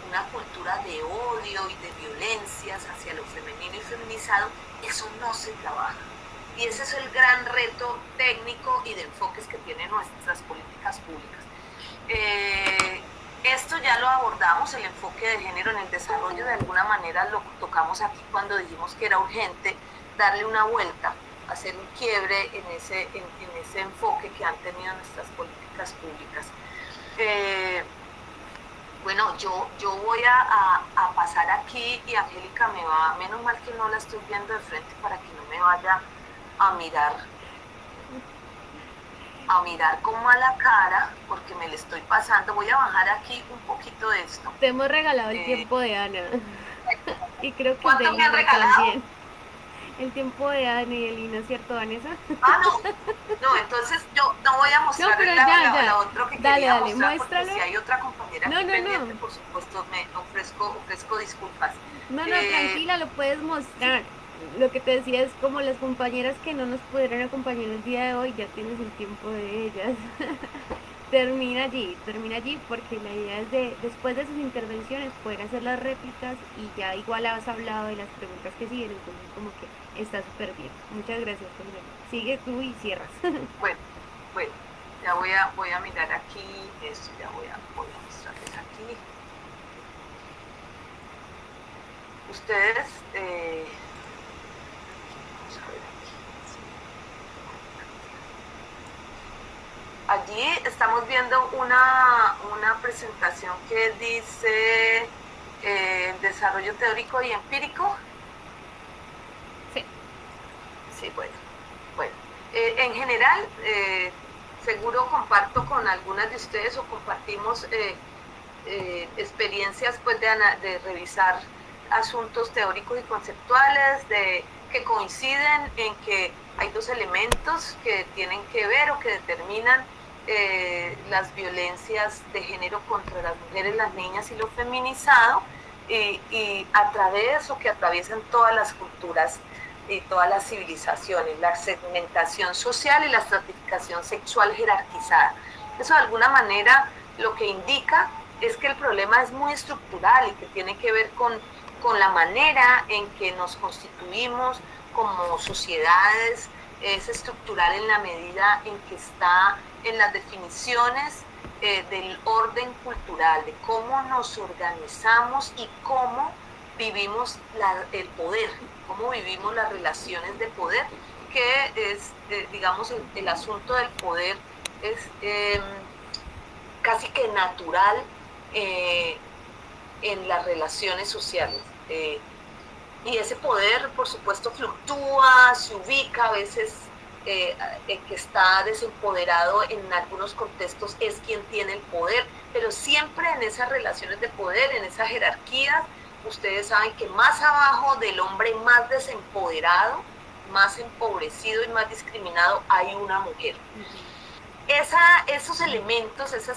una cultura de odio y de violencias hacia lo femenino y feminizado, eso no se trabaja. Y ese es el gran reto técnico y de enfoques que tienen nuestras políticas públicas. Esto ya lo abordamos, el enfoque de género en el desarrollo, de alguna manera lo tocamos aquí cuando dijimos que era urgente darle una vuelta, hacer un quiebre en ese enfoque que han tenido nuestras políticas públicas. Bueno, yo voy a pasar aquí y Angélica me va, menos mal que no la estoy viendo de frente para que no me vaya a mirar como a la cara, porque me le estoy pasando. Voy a bajar aquí un poquito de esto. Te hemos regalado el tiempo de Ana. Y creo que ¿cuánto me han regalado? También. el tiempo de Daniel, ¿no es cierto, Vanessa? Ah, no, no, entonces yo no voy a No, mostrar pero ya. la otra que Dale, quería dale, mostrar, porque muéstralo. si hay otra compañera No, aquí no, pendiente, no. por supuesto me ofrezco disculpas. No, no, Eh, tranquila, lo puedes sí, mostrar. Lo que te decía es como las compañeras que no nos pudieron acompañar el día de hoy, ya tienes el tiempo de ellas. Termina allí porque la idea es de, después de sus intervenciones, poder hacer las réplicas y ya igual has hablado de las preguntas que siguen, entonces como que está súper bien. Muchas gracias, Juliana. Sigue tú y cierras. bueno, bueno, ya voy a mirar aquí, esto ya voy a mostrarles aquí. Ustedes, vamos a ver aquí. Allí estamos viendo una presentación que dice desarrollo teórico y empírico. Sí. Sí, bueno. En general, seguro comparto con algunas de ustedes o compartimos experiencias pues, de revisar asuntos teóricos y conceptuales, que coinciden en que hay dos elementos que tienen que ver o que determinan las violencias de género contra las mujeres, las niñas y lo feminizado, y a través o que atraviesan todas las culturas y todas las civilizaciones, la segmentación social y la estratificación sexual jerarquizada. Eso de alguna manera lo que indica es que el problema es muy estructural y que tiene que ver con la manera en que nos constituimos como sociedades, es estructural en la medida en que está en las definiciones del orden cultural, de cómo nos organizamos y cómo vivimos el poder, cómo vivimos las relaciones de poder, que es, digamos, el asunto del poder es casi que natural en las relaciones sociales. Y ese poder, por supuesto, fluctúa, se ubica, a veces que está desempoderado en algunos contextos es quien tiene el poder, pero siempre en esas relaciones de poder, en esas jerarquías, ustedes saben que más abajo del hombre más desempoderado, más empobrecido y más discriminado, hay una mujer. Esos elementos, esa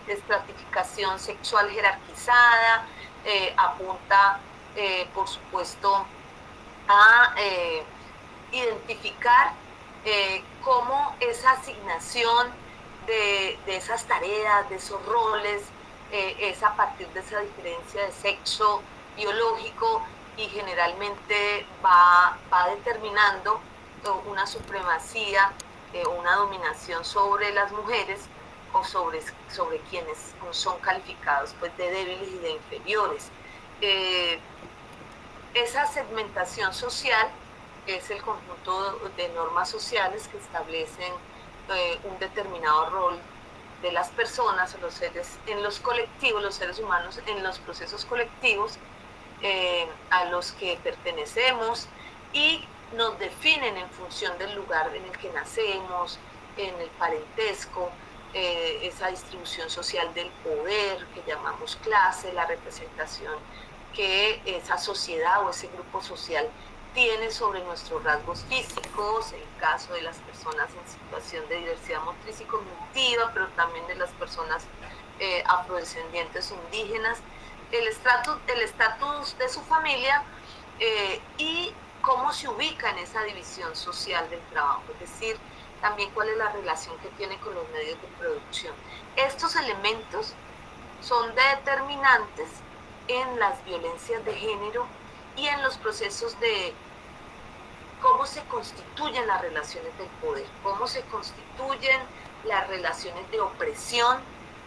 estratificación sexual jerarquizada, apunta, por supuesto, a identificar cómo esa asignación de esas tareas, de esos roles, es a partir de esa diferencia de sexo biológico y generalmente va determinando una supremacía, una dominación sobre las mujeres o sobre quienes son calificados pues, de débiles y de inferiores. Esa segmentación social es el conjunto de normas sociales que establecen un determinado rol de las personas, los seres en los colectivos, los seres humanos en los procesos colectivos a los que pertenecemos y nos definen en función del lugar en el que nacemos, en el parentesco, esa distribución social del poder que llamamos clase, la representación que esa sociedad o ese grupo social tiene sobre nuestros rasgos físicos, el caso de las personas en situación de diversidad motriz y cognitiva, pero también de las personas afrodescendientes indígenas, el estatus de su familia y cómo se ubica en esa división social del trabajo, es decir, también cuál es la relación que tiene con los medios de producción. Estos elementos son determinantes en las violencias de género y en los procesos de cómo se constituyen las relaciones del poder, cómo se constituyen las relaciones de opresión,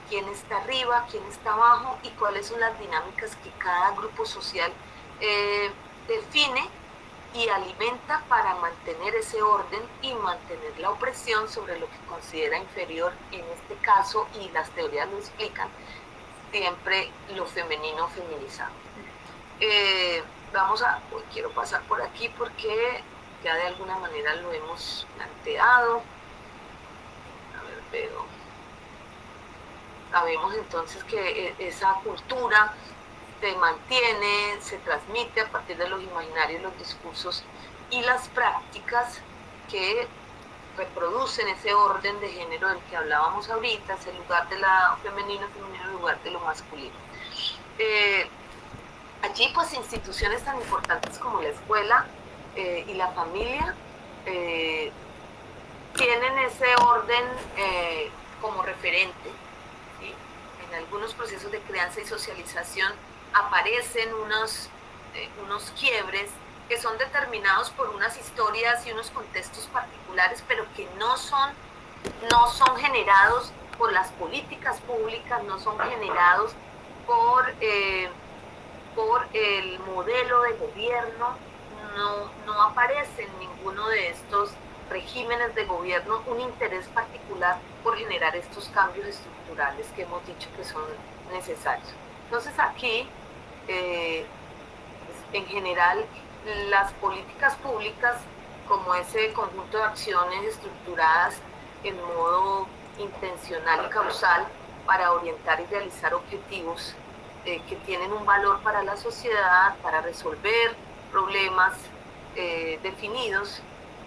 quién está arriba, quién está abajo y cuáles son las dinámicas que cada grupo social define y alimenta para mantener ese orden y mantener la opresión sobre lo que considera inferior, en este caso, y las teorías lo explican, siempre lo femenino feminizado. Quiero pasar por aquí porque ya de alguna manera lo hemos planteado. A ver, pero sabemos entonces que esa cultura se mantiene, se transmite a partir de los imaginarios, los discursos y las prácticas que reproducen ese orden de género del que hablábamos ahorita, ese lugar de la femenino, el lugar de lo masculino. Allí pues instituciones tan importantes como la escuela y la familia tienen ese orden como referente, ¿sí? En algunos procesos de crianza y socialización aparecen unos quiebres que son determinados por unas historias y unos contextos particulares, pero que no son generados por las políticas públicas, no son generados por el modelo de gobierno, no aparece en ninguno de estos regímenes de gobierno un interés particular por generar estos cambios estructurales que hemos dicho que son necesarios. Entonces aquí, en general, las políticas públicas, como ese conjunto de acciones estructuradas en modo intencional y causal para orientar y realizar objetivos que tienen un valor para la sociedad, para resolver problemas definidos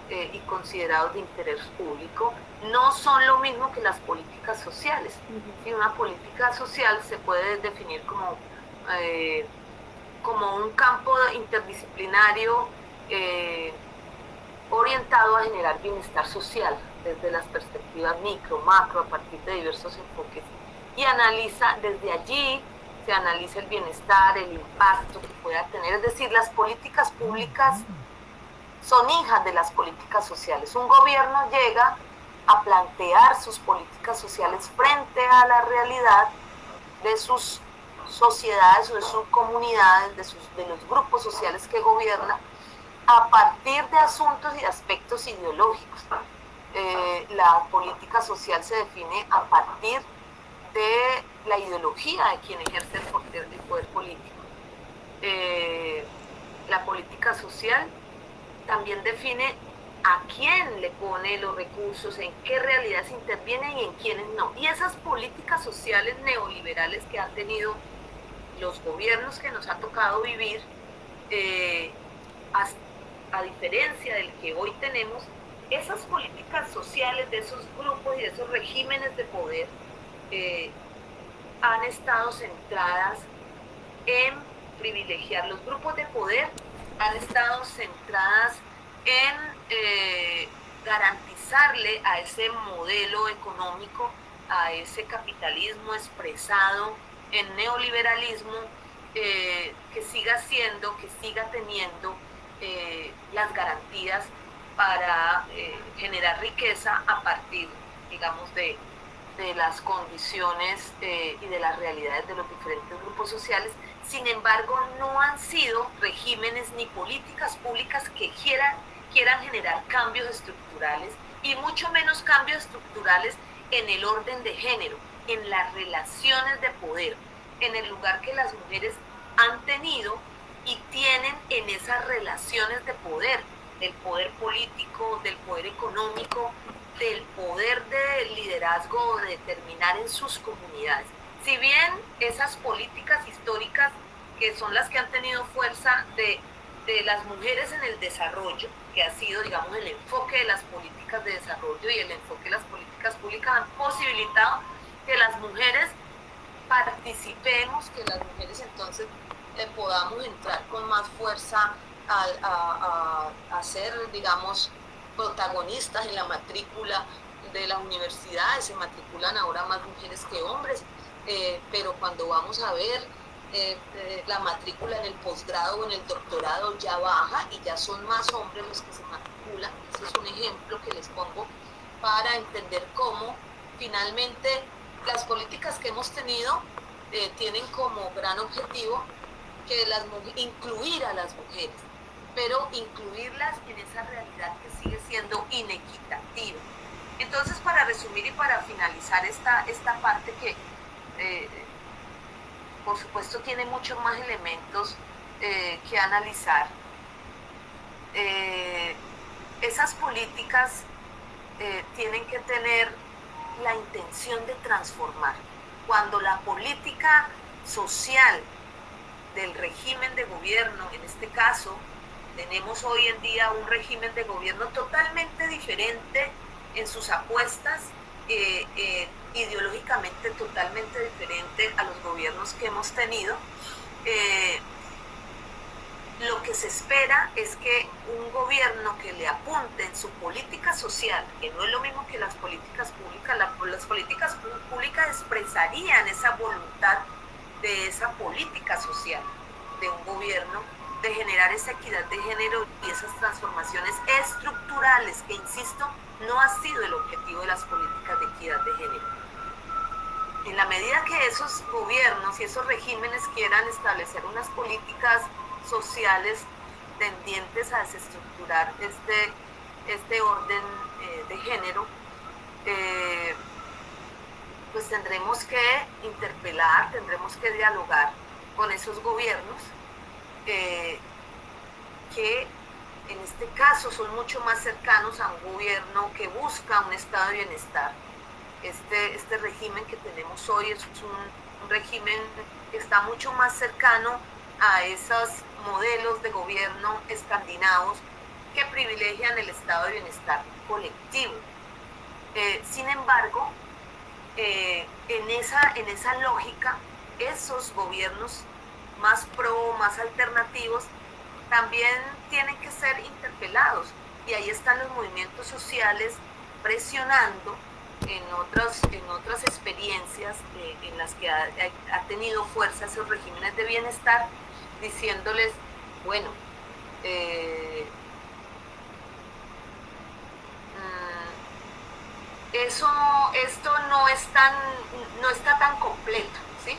y considerados de interés público, no son lo mismo que las políticas sociales. ¿Sí? Una política social se puede definir como un campo interdisciplinario orientado a generar bienestar social desde las perspectivas micro, macro, a partir de diversos enfoques, y analiza desde allí, se analiza el bienestar, el impacto que pueda tener, es decir, las políticas públicas son hijas de las políticas sociales. Un gobierno llega a plantear sus políticas sociales frente a la realidad de sus sociedades o de sus comunidades, de los grupos sociales que gobierna, a partir de asuntos y aspectos ideológicos. La política social se define a partir de la ideología de quien ejerce el poder político. La política social también define a quién le pone los recursos, en qué realidades intervienen y en quiénes no. Y esas políticas sociales neoliberales que han tenido los gobiernos que nos ha tocado vivir, a diferencia del que hoy tenemos, esas políticas sociales de esos grupos y de esos regímenes de poder han estado centradas en privilegiar los grupos de poder, han estado centradas en garantizarle a ese modelo económico, a ese capitalismo expresado en neoliberalismo, que siga siendo, que siga teniendo las garantías para generar riqueza a partir, digamos, de las condiciones y de las realidades de los diferentes grupos sociales. Sin embargo, no han sido regímenes ni políticas públicas que quieran generar cambios estructurales, y mucho menos cambios estructurales en el orden de género, en las relaciones de poder, en el lugar que las mujeres han tenido y tienen en esas relaciones de poder, del poder político, del poder económico, del poder de liderazgo o de determinar en sus comunidades. Si bien esas políticas históricas, que son las que han tenido fuerza de las mujeres en el desarrollo, que ha sido, digamos, el enfoque de las políticas de desarrollo y el enfoque de las políticas públicas, han posibilitado que las mujeres participemos, que las mujeres entonces podamos entrar con más fuerza a ser, digamos, protagonistas en la matrícula de las universidades. Se matriculan ahora más mujeres que hombres, pero cuando vamos a ver la matrícula en el posgrado o en el doctorado ya baja y ya son más hombres los que se matriculan. Ese es un ejemplo que les pongo para entender cómo finalmente las políticas que hemos tenido tienen como gran objetivo que incluir a las mujeres, pero incluirlas en esa realidad que sigue siendo inequitativa. Entonces, para resumir y para finalizar esta parte que por supuesto tiene muchos más elementos que analizar, esas políticas tienen que tener la intención de transformar. Cuando la política social del régimen de gobierno, en este caso Tenemos hoy en día un régimen de gobierno totalmente diferente en sus apuestas, ideológicamente totalmente diferente a los gobiernos que hemos tenido. Lo que se espera es que un gobierno que le apunte en su política social, que no es lo mismo que las políticas públicas, las políticas públicas expresarían esa voluntad de esa política social de un gobierno, de generar esa equidad de género y esas transformaciones estructurales que, insisto, no ha sido el objetivo de las políticas de equidad de género. En la medida que esos gobiernos y esos regímenes quieran establecer unas políticas sociales tendientes a desestructurar este orden de género, pues tendremos que interpelar, tendremos que dialogar con esos gobiernos que en este caso son mucho más cercanos a un gobierno que busca un estado de bienestar. Este régimen que tenemos hoy es un régimen que está mucho más cercano a esos modelos de gobierno escandinavos que privilegian el estado de bienestar colectivo. Sin embargo, en esa lógica, esos gobiernos más pro, más alternativos, también tienen que ser interpelados. Y ahí están los movimientos sociales presionando en otras experiencias en las que ha tenido fuerza esos regímenes de bienestar, diciéndoles, bueno, esto no está tan completo, ¿sí?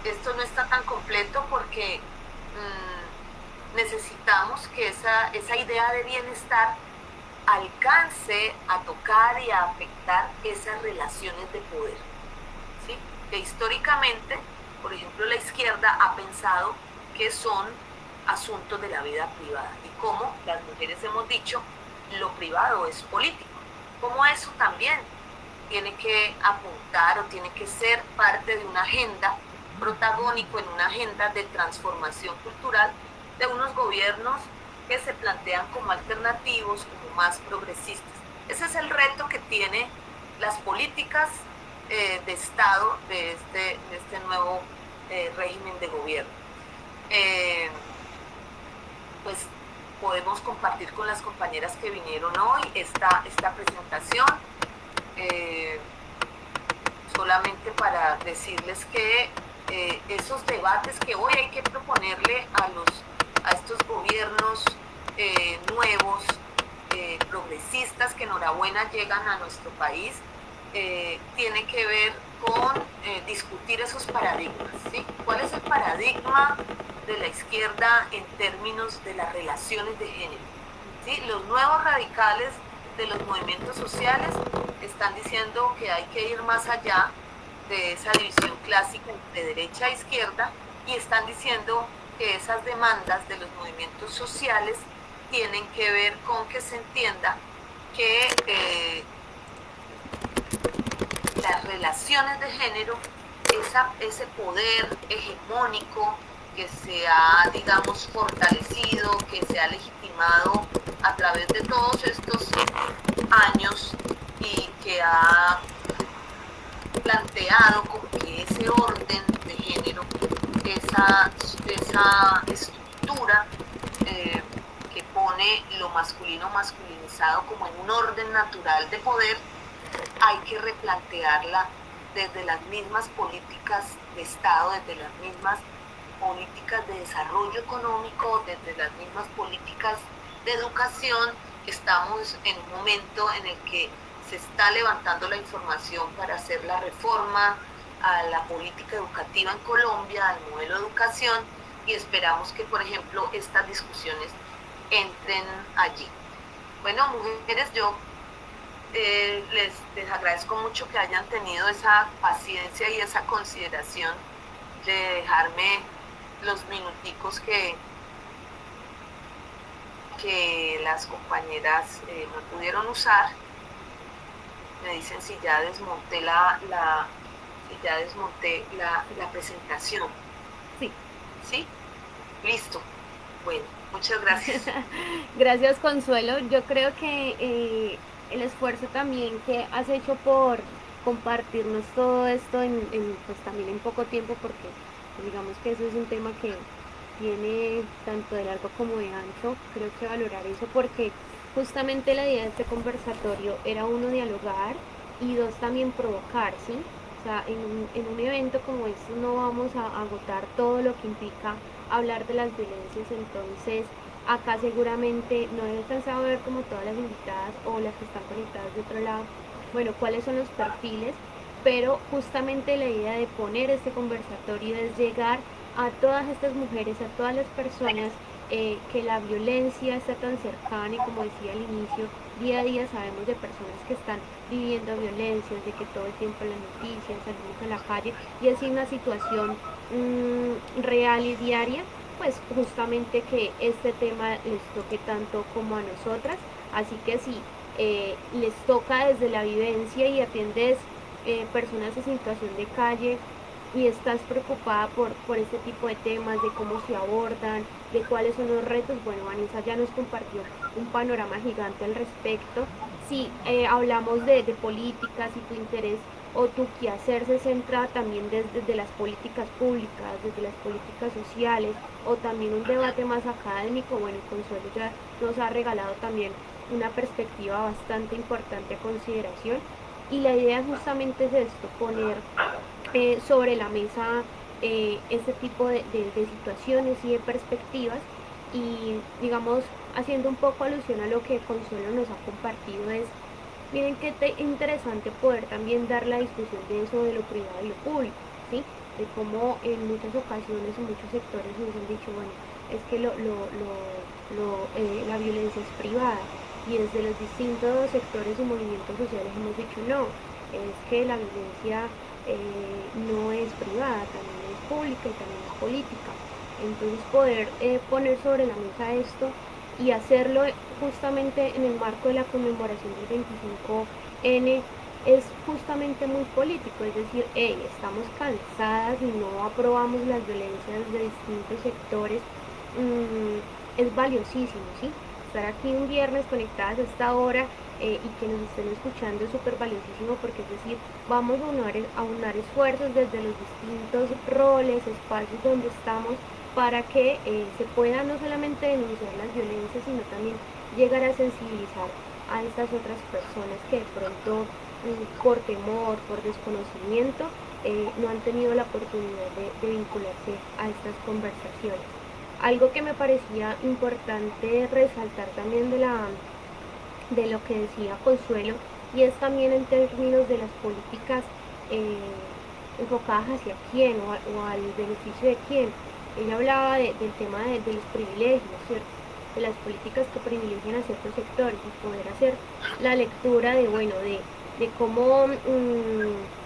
Esto no está tan completo porque necesitamos que esa idea de bienestar alcance a tocar y a afectar esas relaciones de poder, ¿sí? Que históricamente, por ejemplo, la izquierda ha pensado que son asuntos de la vida privada y como las mujeres hemos dicho, lo privado es político, como eso también tiene que apuntar o tiene que ser parte de una agenda protagónico en una agenda de transformación cultural de unos gobiernos que se plantean como alternativos, como más progresistas. Ese es el reto que tiene las políticas de Estado de este nuevo régimen de gobierno. Pues podemos compartir con las compañeras que vinieron hoy esta presentación, solamente para decirles que esos debates que hoy hay que proponerle a estos gobiernos nuevos, progresistas, que enhorabuena llegan a nuestro país, tiene que ver con discutir esos paradigmas, ¿sí? ¿Cuál es el paradigma de la izquierda en términos de las relaciones de género? ¿Sí? Los nuevos radicales de los movimientos sociales están diciendo que hay que ir más allá de esa división clásica entre derecha e izquierda y están diciendo que esas demandas de los movimientos sociales tienen que ver con que se entienda que las relaciones de género, ese poder hegemónico que se ha, digamos, fortalecido, que se ha legitimado a través de todos estos años y que ha planteado como que ese orden de género, esa estructura que pone lo masculino masculinizado como en un orden natural de poder, hay que replantearla desde las mismas políticas de Estado, desde las mismas políticas de desarrollo económico, desde las mismas políticas de educación. Estamos en un momento en el que se está levantando la información para hacer la reforma a la política educativa en Colombia, al modelo de educación, y esperamos que, por ejemplo, estas discusiones entren allí. Bueno, mujeres, yo les agradezco mucho que hayan tenido esa paciencia y esa consideración de dejarme los minuticos que las compañeras no pudieron usar. Me dicen si ya desmonté la presentación. Sí. ¿Sí? Listo. Bueno, muchas gracias. Gracias, Consuelo. Yo creo que el esfuerzo también que has hecho por compartirnos todo esto pues también en poco tiempo, porque pues, digamos que eso es un tema que tiene tanto de largo como de ancho, creo que valorar eso, porque justamente la idea de este conversatorio era uno, dialogar y dos, también provocar, ¿sí? O sea, en un evento como este no vamos a agotar todo lo que implica hablar de las violencias, entonces acá seguramente no he alcanzado a ver como todas las invitadas o las que están conectadas de otro lado, bueno, cuáles son los perfiles, pero justamente la idea de poner este conversatorio es llegar a todas estas mujeres, a todas las personas que la violencia está tan cercana y como decía al inicio, día a día sabemos de personas que están viviendo violencias, de que todo el tiempo en las noticias salimos a la calle y es una situación real y diaria, pues justamente que este tema les toque tanto como a nosotras, así que si les toca desde la vivencia y atiendes personas en situación de calle y estás preocupada por este tipo de temas, de cómo se abordan, de cuáles son los retos, bueno, Vanessa ya nos compartió un panorama gigante al respecto. Si hablamos de políticas y tu interés o tu quehacer se centra también desde las políticas públicas, desde las políticas sociales, o también un debate más académico, bueno, Consuelo ya nos ha regalado también una perspectiva bastante importante a consideración. Y la idea justamente es esto, poner sobre la mesa este tipo de situaciones y de perspectivas y digamos haciendo un poco alusión a lo que Consuelo nos ha compartido es, miren qué interesante poder también dar la discusión de eso de lo privado y lo público, ¿sí? De cómo en muchas ocasiones en muchos sectores nos han dicho, bueno, es que la violencia es privada y desde los distintos sectores y movimientos sociales hemos dicho no, es que la violencia no es privada, también es pública y también es política. Entonces poder poner sobre la mesa esto y hacerlo justamente en el marco de la conmemoración del 25N es justamente muy político, es decir, hey, estamos cansadas y no aprobamos las violencias de distintos sectores, es valiosísimo, ¿sí? Estar aquí un viernes conectadas a esta hora y que nos estén escuchando es súper valiosísimo porque es decir, vamos a unar esfuerzos desde los distintos roles, espacios donde estamos para que se pueda no solamente denunciar las violencias, sino también llegar a sensibilizar a estas otras personas que de pronto por temor, por desconocimiento, no han tenido la oportunidad de vincularse a estas conversaciones. Algo que me parecía importante resaltar también de lo que decía Consuelo, y es también en términos de las políticas eh, enfocadas hacia quién o al beneficio de quién. Ella hablaba del tema de los privilegios, ¿cierto? De las políticas que privilegian a ciertos sectores y poder hacer la lectura de, bueno, de cómo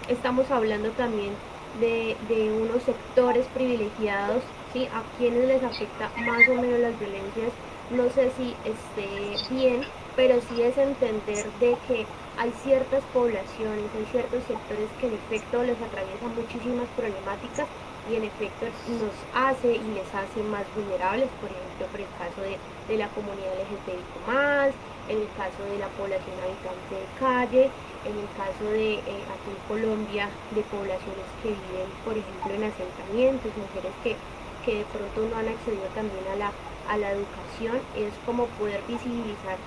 estamos hablando también de unos sectores privilegiados, ¿sí? A quienes les afecta más o menos las violencias. No sé si esté bien, pero sí es entender de que hay ciertas poblaciones, hay ciertos sectores que en efecto les atraviesan muchísimas problemáticas y en efecto nos hace y les hace más vulnerables, por ejemplo, por el caso de la comunidad LGTBIQ+, en el caso de la población habitante de calle, en el caso de aquí en Colombia, de poblaciones que viven, por ejemplo, en asentamientos, mujeres que de pronto no han accedido también a la educación, es como poder visibilizar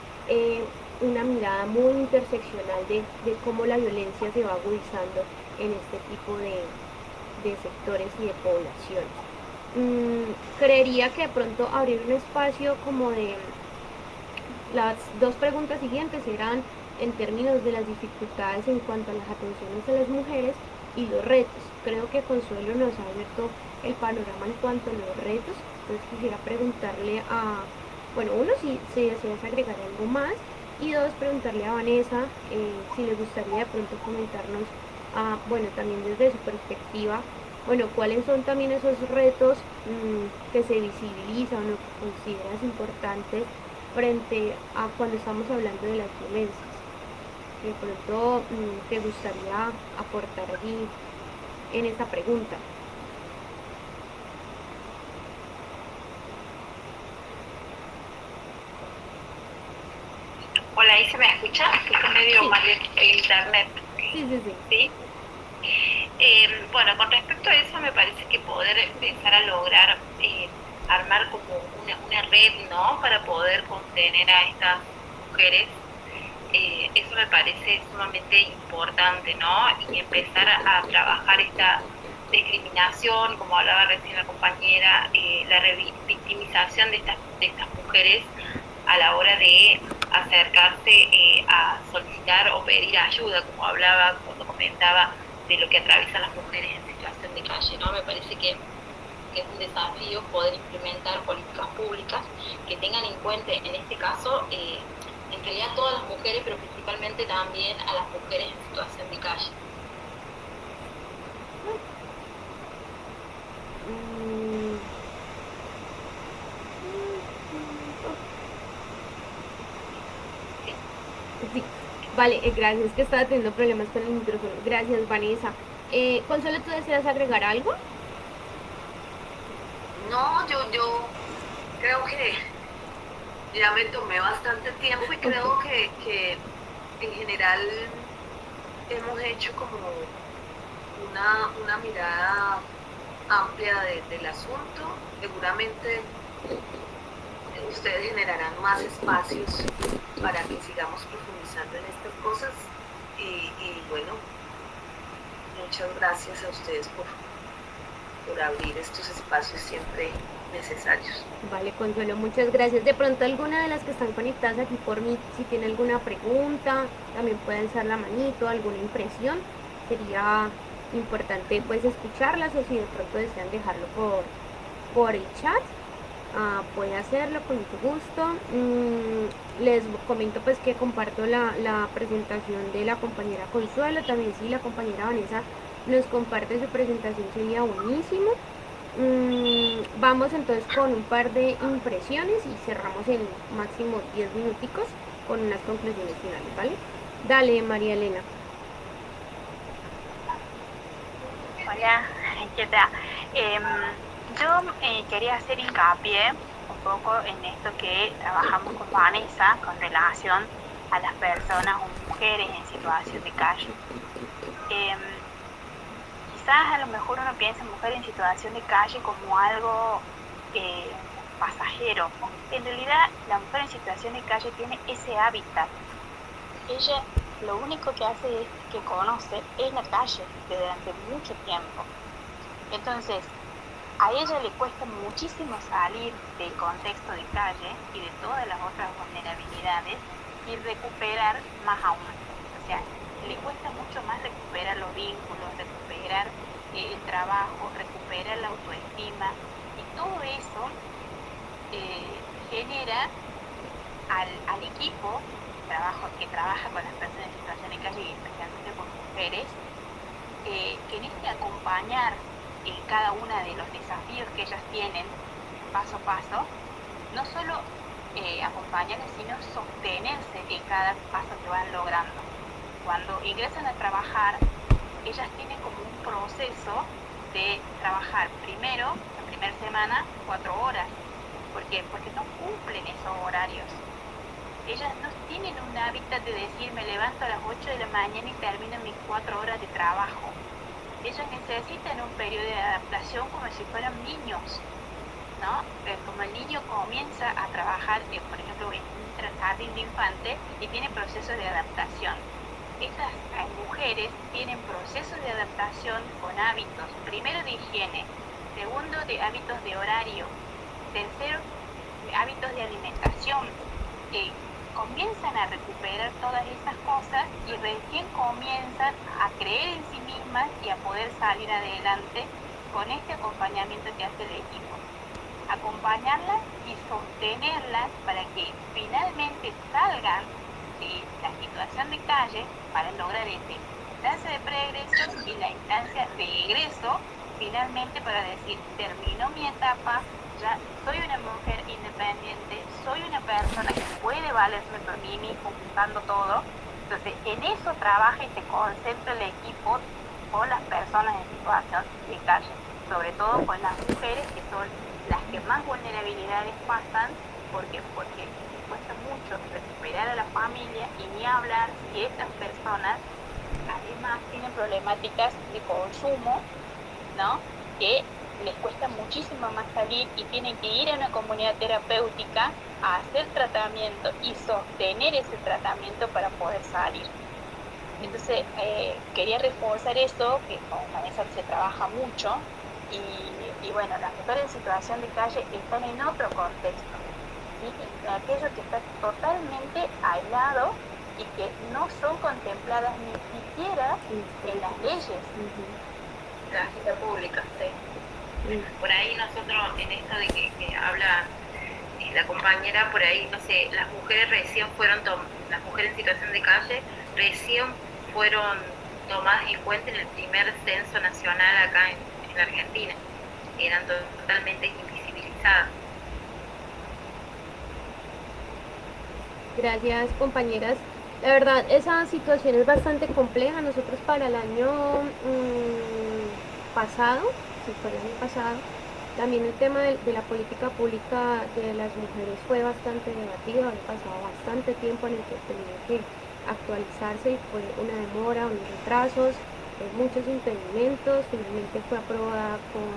una mirada muy interseccional de cómo la violencia se va agudizando en este tipo de sectores y de poblaciones. Creería que de pronto abrir un espacio como de las dos preguntas siguientes eran en términos de las dificultades en cuanto a las atenciones a las mujeres y los retos. Creo que Consuelo nos ha abierto el panorama en cuanto a los retos. Entonces quisiera preguntarle bueno, uno, si deseas agregar algo más, y dos, preguntarle a Vanessa si le gustaría de pronto comentarnos, bueno, también desde su perspectiva, bueno, cuáles son también esos retos que se visibilizan o que consideras importantes frente a cuando estamos hablando de las violencias. De pronto te gustaría aportar allí en esta pregunta. medio Sí, mal el internet. sí, sí, sí. ¿Sí? Bueno, con respecto a eso me parece que poder empezar a lograr armar como una red, ¿no? Para poder contener a estas mujeres, eso me parece sumamente importante, ¿no? Y empezar a trabajar esta discriminación, como hablaba recién la compañera, la revictimización de estas mujeres a la hora de acercarse a solicitar o pedir ayuda, como hablaba cuando comentaba de lo que atraviesan las mujeres en situación de calle, ¿no? Me parece que es un desafío poder implementar políticas públicas que tengan en cuenta, en este caso, en realidad a todas las mujeres, pero principalmente también a las mujeres en situación de calle. Mm, sí, vale, gracias, que estaba teniendo problemas con el micrófono. Gracias, Vanessa. Consuelo, ¿tú deseas agregar algo? No, yo creo que ya me tomé bastante tiempo y Ok, creo que en general hemos hecho como una mirada amplia del asunto. Seguramente ustedes generarán más espacios para que sigamos profundizando en estas cosas y bueno, muchas gracias a ustedes por abrir estos espacios siempre necesarios. vale, Consuelo, muchas gracias. De pronto alguna de las que están conectadas aquí por mí, si tiene alguna pregunta, también puede alzar la manito, alguna impresión, sería importante pues escucharlas o si de pronto desean dejarlo por el chat, puede hacerlo con mucho gusto. Les comento pues que comparto la presentación de la compañera Consuelo, también si la compañera Vanessa nos comparte su presentación sería buenísimo. Vamos entonces con un par de impresiones y cerramos en máximo 10 minuticos con unas conclusiones finales, ¿vale? Dale, María Elena. Hola, ¿qué tal? Em, yo quería hacer hincapié un poco en esto que trabajamos con Vanessa con relación a las personas o mujeres en situación de calle. Em, Quizás a lo mejor uno piensa en mujer en situación de calle como algo eh, pasajero. En realidad, la mujer en situación de calle tiene ese hábitat. Ella lo único que hace es que conoce es la calle durante mucho tiempo. Entonces, a ella le cuesta muchísimo salir del contexto de calle y de todas las otras vulnerabilidades y recuperar más aún. O sea, le cuesta mucho más recuperar los vínculos, recuperar el trabajo, recuperar la autoestima y todo eso genera al equipo que trabaja con las personas en situación de calle y especialmente con mujeres, que en este acompañar cada uno de los desafíos que ellas tienen paso a paso, no solo acompañarlas, sino sostenerse en cada paso que van logrando. Cuando ingresan a trabajar, ellas tienen como un proceso de trabajar primero, la primera semana, 4 horas. ¿Por qué? Porque no cumplen esos horarios. Ellas no tienen un hábitat de decir me levanto a las 8 de la mañana y termino mis 4 horas de trabajo. Ellas necesitan un periodo de adaptación como si fueran niños, ¿no? Como el niño comienza a trabajar, por ejemplo, en un jardín de infantes y tiene procesos de adaptación. Estas mujeres tienen procesos de adaptación con hábitos, primero de higiene, segundo de hábitos de horario, tercero de hábitos de alimentación. Comienzan a recuperar todas esas cosas y recién comienzan a creer en sí mismas y a poder salir adelante con este acompañamiento que hace el equipo. Acompañarlas y sostenerlas para que finalmente salgan de la situación de calle para lograr esta instancia de progreso y la instancia de egreso finalmente para decir terminó mi etapa, ya soy una mujer independiente, soy una persona que puede valerme por mí mismo buscando todo. Entonces en eso trabaja y se concentra el equipo con las personas en situación de calle, sobre todo con las mujeres que son las que más vulnerabilidades pasan porque cuesta mucho recuperar a la familia, y ni hablar si estas personas además tienen problemáticas de consumo, ¿no? Que les cuesta muchísimo más salir y tienen que ir a una comunidad terapéutica a hacer tratamiento y sostener ese tratamiento para poder salir. Entonces, quería reforzar eso, que con Vanessa se trabaja mucho, y bueno, las mujeres en situación de calle están en otro contexto, ¿sí? Aquello que está totalmente aislado y que no son contempladas ni siquiera en las leyes. La agenda pública, sí. Por ahí nosotros, en esto de que habla la compañera, por ahí, no sé, las mujeres las mujeres en situación de calle recién fueron tomadas en cuenta en el primer censo nacional acá en la Argentina. Eran totalmente invisibilizadas. Gracias, compañeras. La verdad, esa situación es bastante compleja. Nosotros para el año pasado, sí, fue el año pasado, también el tema de la política pública de las mujeres fue bastante debatido. Había pasado bastante tiempo en el que tenía que actualizarse y fue una demora, unos retrasos, muchos impedimentos. Finalmente fue aprobada con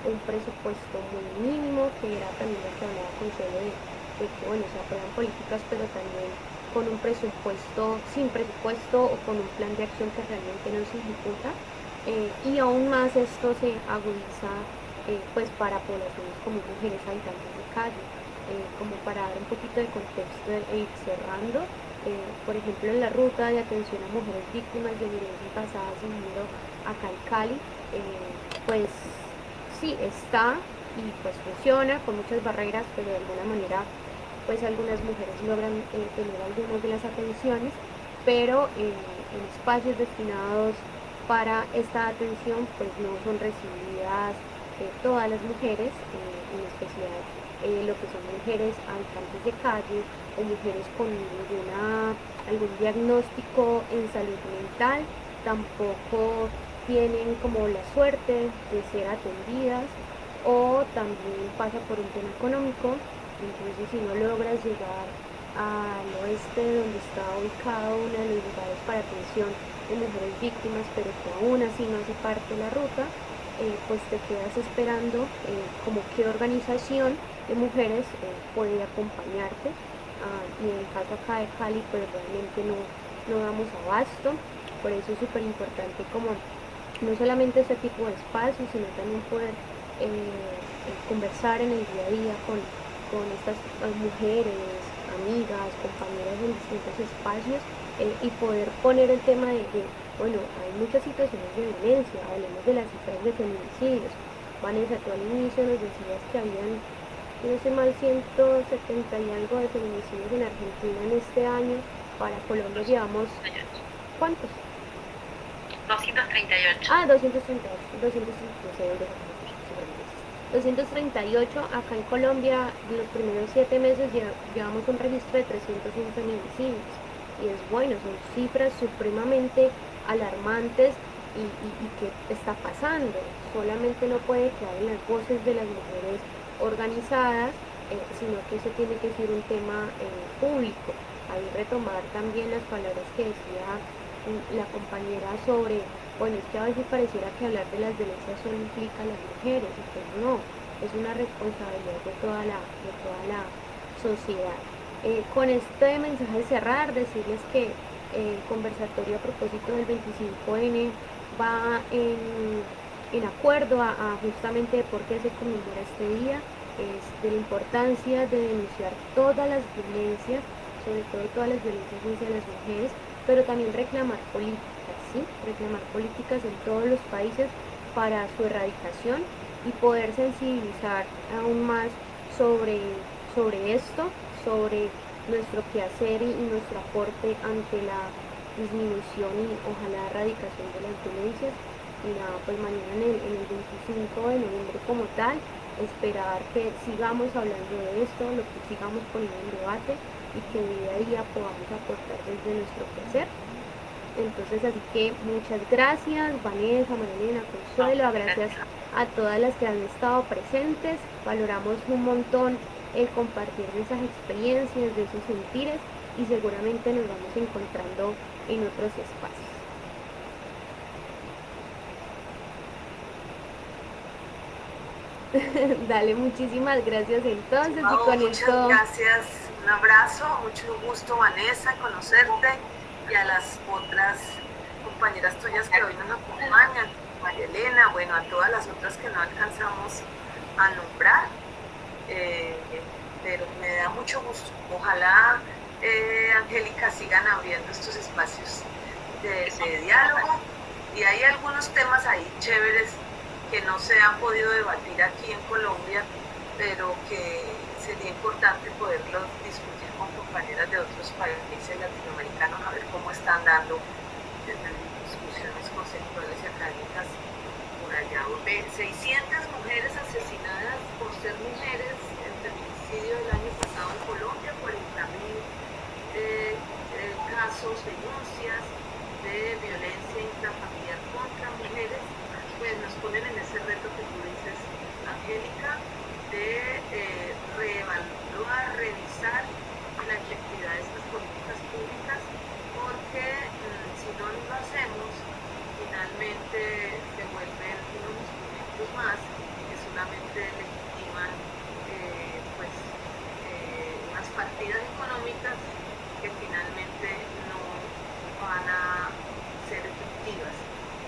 un presupuesto muy mínimo, que era también lo que hablaba Consuelo de que, bueno, se aprueban políticas, pero también con un presupuesto, sin presupuesto o con un plan de acción que realmente no se ejecuta. Y aún más esto se agudiza pues para poblaciones como mujeres habitantes de calle. Como para dar un poquito de contexto e ir cerrando, por ejemplo, en la ruta de atención a mujeres víctimas de violencia basada en género acá en Cali, pues sí está y pues funciona con muchas barreras, pero de alguna manera pues algunas mujeres logran tener algunas de las atenciones, pero en espacios destinados para esta atención pues no son recibidas todas las mujeres, en especial lo que son mujeres habitantes de calle o mujeres con algún diagnóstico en salud mental, tampoco tienen como la suerte de ser atendidas, o también pasa por un tema económico. Entonces, si no logras llegar al oeste, donde está ubicado uno de los lugares para atención de mujeres víctimas, pero que aún así no hace parte de la ruta, pues te quedas esperando como qué organización de mujeres puede acompañarte. Y en el caso acá de Cali, pues realmente no damos abasto. Por eso es súper importante como no solamente este tipo de espacios, sino también poder conversar en el día a día con estas mujeres, amigas, compañeras en distintos espacios, y poder poner el tema de, bueno, hay muchas situaciones de violencia. Hablemos de las cifras de feminicidios. Vanessa, tú al inicio nos decías que habían, si no sé mal, 170 y algo de feminicidios en Argentina en este año. Para Colombia llevamos, ¿cuántos? 238. 238 acá en Colombia. En los primeros 7 meses llevamos un registro de 301 feminicidios, y es bueno, son cifras supremamente alarmantes. Y qué está pasando, solamente no puede quedar en las voces de las mujeres organizadas, sino que eso tiene que ser un tema público. Ahí retomar también las palabras que decía la compañera sobre, bueno, es que a veces pareciera que hablar de las violencias solo implica a las mujeres, y pues no, es una responsabilidad de toda la sociedad. Con este mensaje cerrar, decirles que el conversatorio a propósito del 25N va en acuerdo a justamente por qué se conmemora este día, es de la importancia de denunciar todas las violencias, sobre todo todas las violencias hacia las mujeres, pero también reclamar políticas, ¿sí? Reclamar políticas en todos los países para su erradicación, y poder sensibilizar aún más sobre esto, sobre nuestro quehacer y nuestro aporte ante la disminución y ojalá erradicación de las violencias. Y nada, pues mañana en el 25 de noviembre como tal, esperar que sigamos hablando de esto, lo que sigamos poniendo en debate, y que día a día podamos aportar desde nuestro quehacer. Entonces, así que muchas gracias, Vanessa, Marilena, Consuelo, gracias a todas las que han estado presentes. Valoramos un montón el compartir de esas experiencias, de esos sentires, y seguramente nos vamos encontrando en otros espacios. Dale, muchísimas gracias entonces, y con Muchas esto gracias, un abrazo, mucho gusto Vanessa, conocerte, y a las otras compañeras tuyas que hoy nos acompañan, María Elena, bueno, a todas las otras que no alcanzamos a nombrar, pero me da mucho gusto. Ojalá, Angélica, sigan abriendo estos espacios de diálogo, y hay algunos temas ahí chéveres que no se han podido debatir aquí en Colombia, pero que sería importante poderlos discutir con compañeras de otros países latinoamericanos, a ver cómo están dando discusiones conceptuales y académicas por allá. 600 mujeres asesinadas por ser mujeres, el feminicidio del año pasado en Colombia, 40.000 casos, denuncias de violencia intrafamiliar contra mujeres, pues nos ponen en ese reto que tú dices, Angélica, de reevaluar, revisar la efectividad de estas políticas públicas, porque si no lo hacemos, finalmente se vuelven unos instrumentos más que solamente legitiman unas partidas económicas que finalmente no van a ser efectivas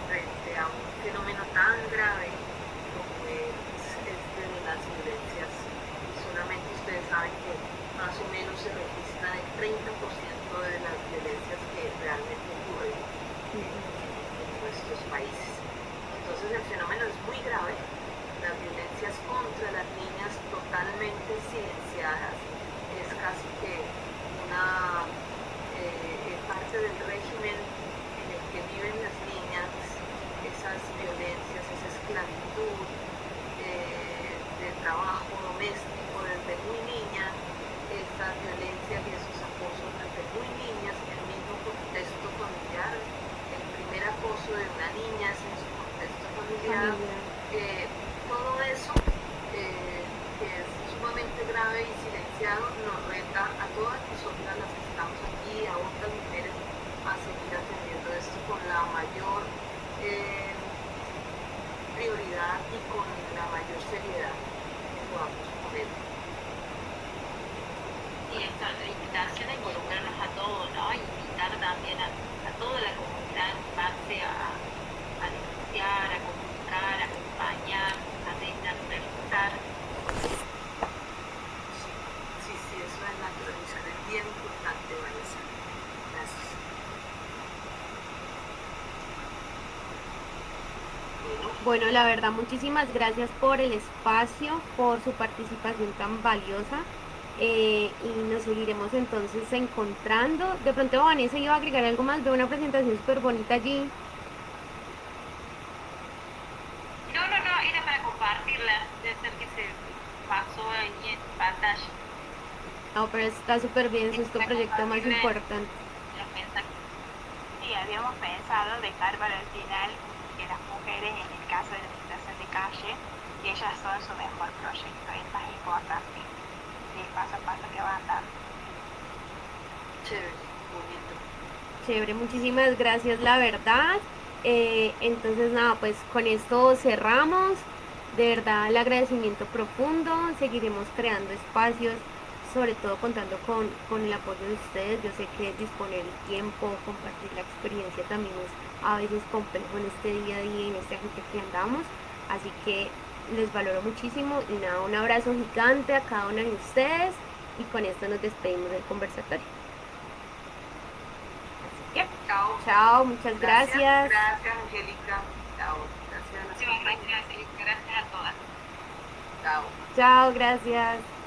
frente a un fenómeno tan grave como es este de las violencias. Y solamente ustedes saben que más o menos se registra el 30% de las violencias que realmente ocurren en nuestros países. Entonces el fenómeno es muy grave, las violencias contra las niñas totalmente silenciadas, es casi que una parte del régimen en el que viven las niñas, esas violencias, esa esclavitud de trabajo doméstico desde muy niña, esas violencias y esos acosos desde muy niñas, en el mismo contexto familiar, el primer acoso de una niña es en su contexto familiar, todo eso que es sumamente grave y silenciado nos reta a todas nosotras las que estamos aquí, a otras mujeres, a seguir atendiendo esto con la mayor prioridad y con la mayor seriedad que podamos poner. Y esta la invitación a involucrarnos a todos, ¿no? Invitar también a toda la comunidad en base a denunciar, a comunicar, a acompañar, a desnaturalizar. Sí, eso de naturalizar es bien importante, Vanessa. Gracias. Bueno, la verdad, muchísimas gracias por el espacio, por su participación tan valiosa, y nos seguiremos entonces encontrando. De pronto Vanessa iba a agregar algo más, veo una presentación súper bonita allí. No, era para compartirla, debe ser que se pasó ahí en pantalla. No, pero está súper bien, eso es tu proyecto más importante. Los mensajes. Sí, habíamos pensado dejar para el final que las mujeres, en el caso de la situación de calle, ellas son su mejor proyecto, es más importante, el paso a paso que van dando. Chévere, bonito. Chévere, muchísimas gracias, la verdad. Entonces, nada, pues con esto cerramos. De verdad, el agradecimiento profundo. Seguiremos creando espacios, sobre todo contando con el apoyo de ustedes. Yo sé que disponer el tiempo, compartir la experiencia también es a veces complejo en este día a día, en esta gente que andamos. Así que les valoro muchísimo y nada, un abrazo gigante a cada una de ustedes, y con esto nos despedimos del conversatorio. Chao. Chao, muchas gracias. Gracias, Angélica. Chao. Gracias. Muchísimas gracias a todas. Chao. Chao, gracias.